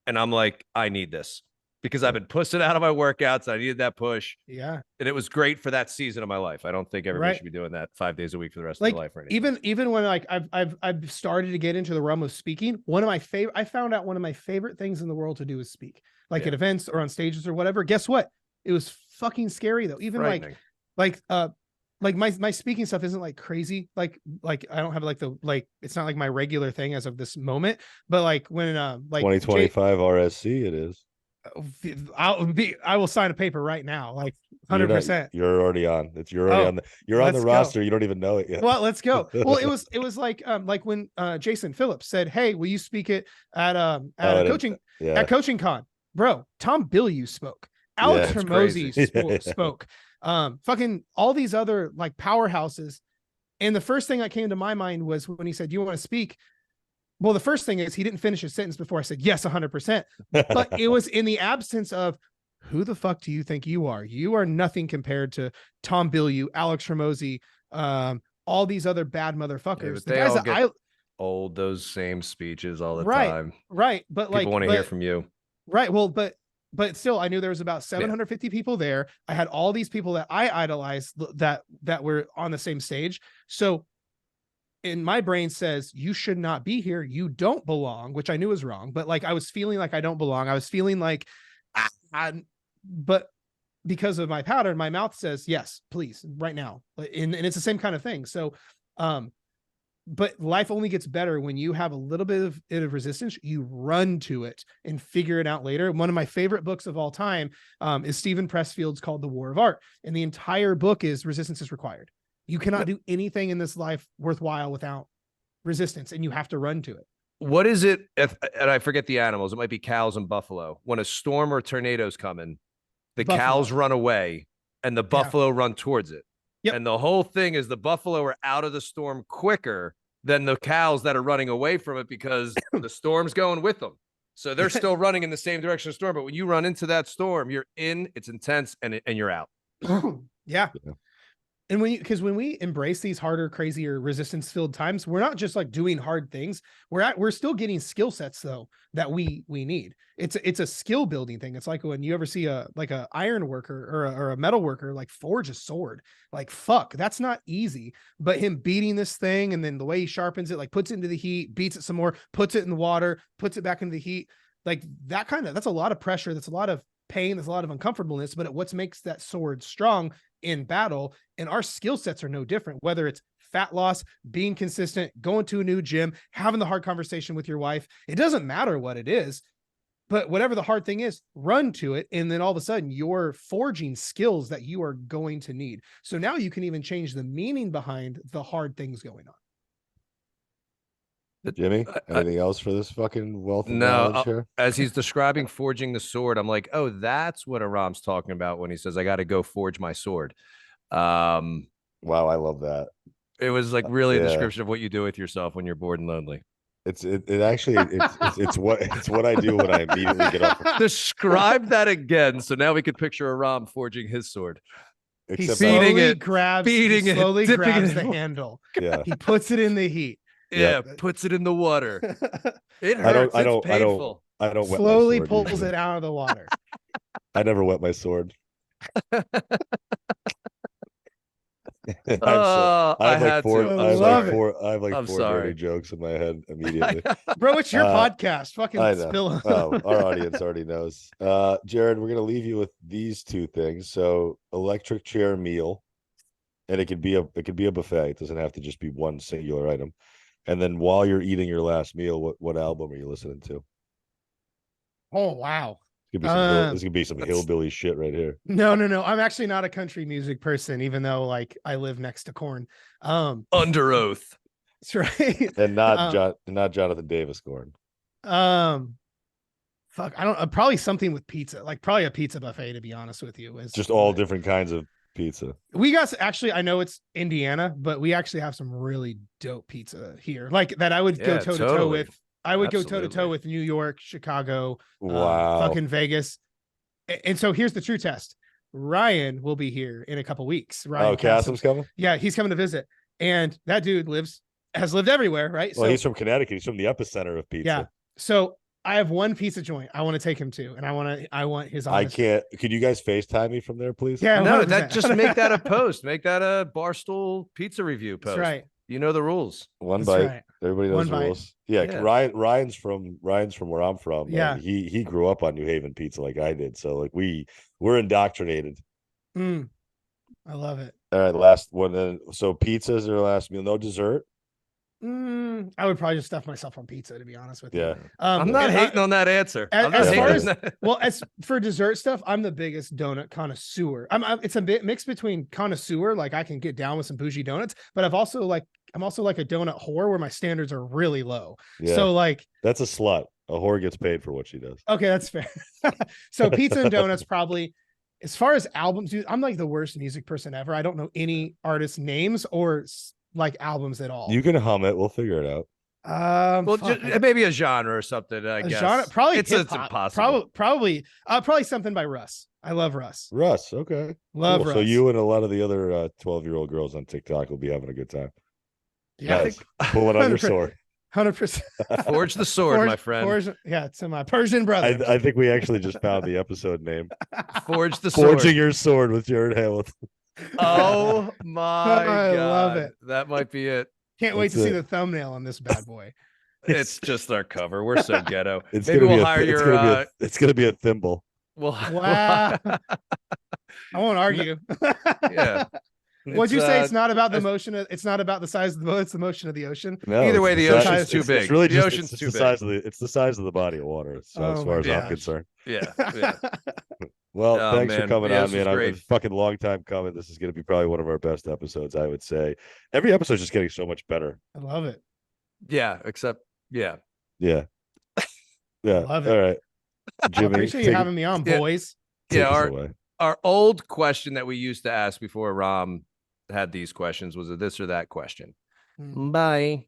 And I'm like, I need this because I've been pushing out of my workouts. I needed that push. Yeah. And it was great for that season of my life. I don't think everybody should be doing that 5 days a week for the rest of their life. Right. Even when like I've started to get into the realm of speaking, I found out one of my favorite things in the world to do is speak. Like at events or on stages or whatever. Guess what? It was fucking scary though. Even like my speaking stuff isn't like crazy. Like I don't have it's not like my regular thing as of this moment. But like when like 2025 RSC it is. I will sign a paper right now, like 100%. You're already on. You're on the roster. You don't even know it yet. Well, let's go. Well, it was like when Jason Phillips said, "Hey, will you speak it at Coaching Con?" Bro, Tom Bilyeu spoke. Alex Hormozi spoke. Fucking all these other like powerhouses. And the first thing that came to my mind was when he said, "Do you want to speak?" Well, the first thing is he didn't finish his sentence before I said, yes, 100%. But it was in the absence of, who the fuck do you think you are? You are nothing compared to Tom Bilyeu, Alex Hormozi, all these other bad motherfuckers. Yeah, they all get old, those same speeches all the time. Right. But people want to hear from you. Right. Well, but still, I knew there was about 750 people there. I had all these people that I idolized that were on the same stage. So in my brain says, you should not be here. You don't belong, which I knew was wrong. But like, I was feeling like I don't belong. I was feeling like, but because of my pattern, my mouth says, yes, please, right now. And it's the same kind of thing. So, but life only gets better when you have a little bit of resistance, you run to it and figure it out later. One of my favorite books of all time is Stephen Pressfield's called The War of Art. And the entire book is resistance is required. You cannot do anything in this life worthwhile without resistance, and you have to run to it. What is it? And I forget the animals. It might be cows and buffalo. When a storm or tornado's coming, the Buffalo. cows run away and the buffalo run towards it. Yep. And the whole thing is the buffalo are out of the storm quicker than the cows that are running away from it because the storm's going with them. So they're still running in the same direction of the storm. But when you run into that storm, you're in, it's intense, and you're out. Yeah. And when we embrace these harder, crazier, resistance-filled times, we're not just like doing hard things. We're still getting skill sets though that we need. It's a skill building thing. It's like when you ever see a iron worker or a metal worker like forge a sword. Like fuck, that's not easy. But him beating this thing and then the way he sharpens it, like puts it into the heat, beats it some more, puts it in the water, puts it back into the heat. Like that's a lot of pressure. That's a lot of pain. That's a lot of uncomfortableness. But what makes that sword strong in battle, and our skill sets are no different, whether it's fat loss, being consistent, going to a new gym, having the hard conversation with your wife. It doesn't matter what it is, but whatever the hard thing is, run to it. And then all of a sudden you're forging skills that you are going to need. So now you can even change the meaning behind the hard things going on. Jimmy, anything else for this fucking wealth of No, knowledge here? as he's describing forging the sword, I'm like, oh, that's what Aram's talking about when he says, I got to go forge my sword. Wow, I love that. It was like really a description of what you do with yourself when you're bored and lonely. It's what I do when I immediately get up. Describe that again. So now we could picture Aram forging his sword. He Except slowly I- grabs the handle. yeah, He puts it in the heat. Yeah, puts it in the water. It hurts. It's painful. I don't wet Slowly my sword pulls usually. it out of the water. I never wet my sword. I have like four dirty jokes in my head immediately. Bro, it's your podcast. Fucking I know. spill. Our audience already knows. Jared, we're gonna leave you with these two things. So electric chair meal, and it could be a buffet. It doesn't have to just be one singular item. And then while you're eating your last meal, what album are you listening to? Oh wow. This could be some hillbilly shit right here. No. I'm actually not a country music person, even though like I live next to corn. Under oath. That's right. And not Jonathan Davis corn. Fuck, I don't probably something with pizza, like probably a pizza buffet, to be honest with you. Is just all different kinds of pizza. We got actually, I know it's Indiana, but we actually have some really dope pizza here. Like that I would go toe to toe with. I would go toe to toe with New York, Chicago, fucking Vegas. And so here's the true test. Ryan will be here in a couple weeks. Ryan Cassim's coming? Yeah, he's coming to visit. And that dude has lived everywhere, right? Well, he's from Connecticut. He's from the epicenter of pizza. Yeah. So I have one pizza joint I want to take him to, and I want his honest. I can't. Could you guys FaceTime me from there, please? Yeah, no, that just make that a post. Make that a Barstool pizza review post. That's right. You know the rules. One bite. Right. Everybody knows the rules. Yeah, Ryan's from where I'm from. Yeah, he grew up on New Haven pizza like I did. So like we're indoctrinated. I love it. All right, last one. Then so pizzas are last meal. No dessert. I would probably just stuff myself on pizza, to be honest with you. Yeah. I'm not hating on that answer. As for dessert stuff, I'm the biggest donut connoisseur. It's a bit mixed between connoisseur, like I can get down with some bougie donuts, but I'm also like a donut whore where my standards are really low. Yeah. So like that's a slut. A whore gets paid for what she does. Okay, that's fair. So pizza and donuts probably. As far as albums, dude, I'm like the worst music person ever. I don't know any artist names or like albums at all. You can hum it. We'll figure it out. Maybe a genre or something. I guess genre, probably it's impossible. Probably something by Russ. I love Russ. Okay. Love Russ. So you and a lot of the other 12-year-old girls on TikTok will be having a good time. Yeah, nice. Pull it on your sword. 100%. Forge the sword, my friend. To my Persian brother. I think we actually just found the episode name. Forge the sword. Forging your sword with Jared Hamilton. Oh my God. I love it. That might be it. Can't wait to see the thumbnail on this bad boy. It's just our cover. We're so ghetto. Maybe we'll hire your it's gonna be a thimble. Wow. I won't argue. Yeah. What'd you say? It's not about the motion. It's not about the size of the boat. It's the motion of the ocean. No, Either it's way, the size- ocean's too big. It's really The just ocean's it's too the big. size of it's the size of the body of water. So Oh as my far as I'm gosh. concerned. Yeah. Yeah. Well, Oh, thanks for man. coming Yeah, on, this was man. great. It's a fucking long time coming. This is going to be probably one of our best episodes, I would say. Every episode's just getting so much better. I love it. Yeah. Except, yeah. Yeah. Yeah. Love it. All right. Jimmy, I appreciate you having me on, Yeah. boys. take Yeah. us Our, away. our old question that we used to ask before Ram had these questions was a this or that question. Bye.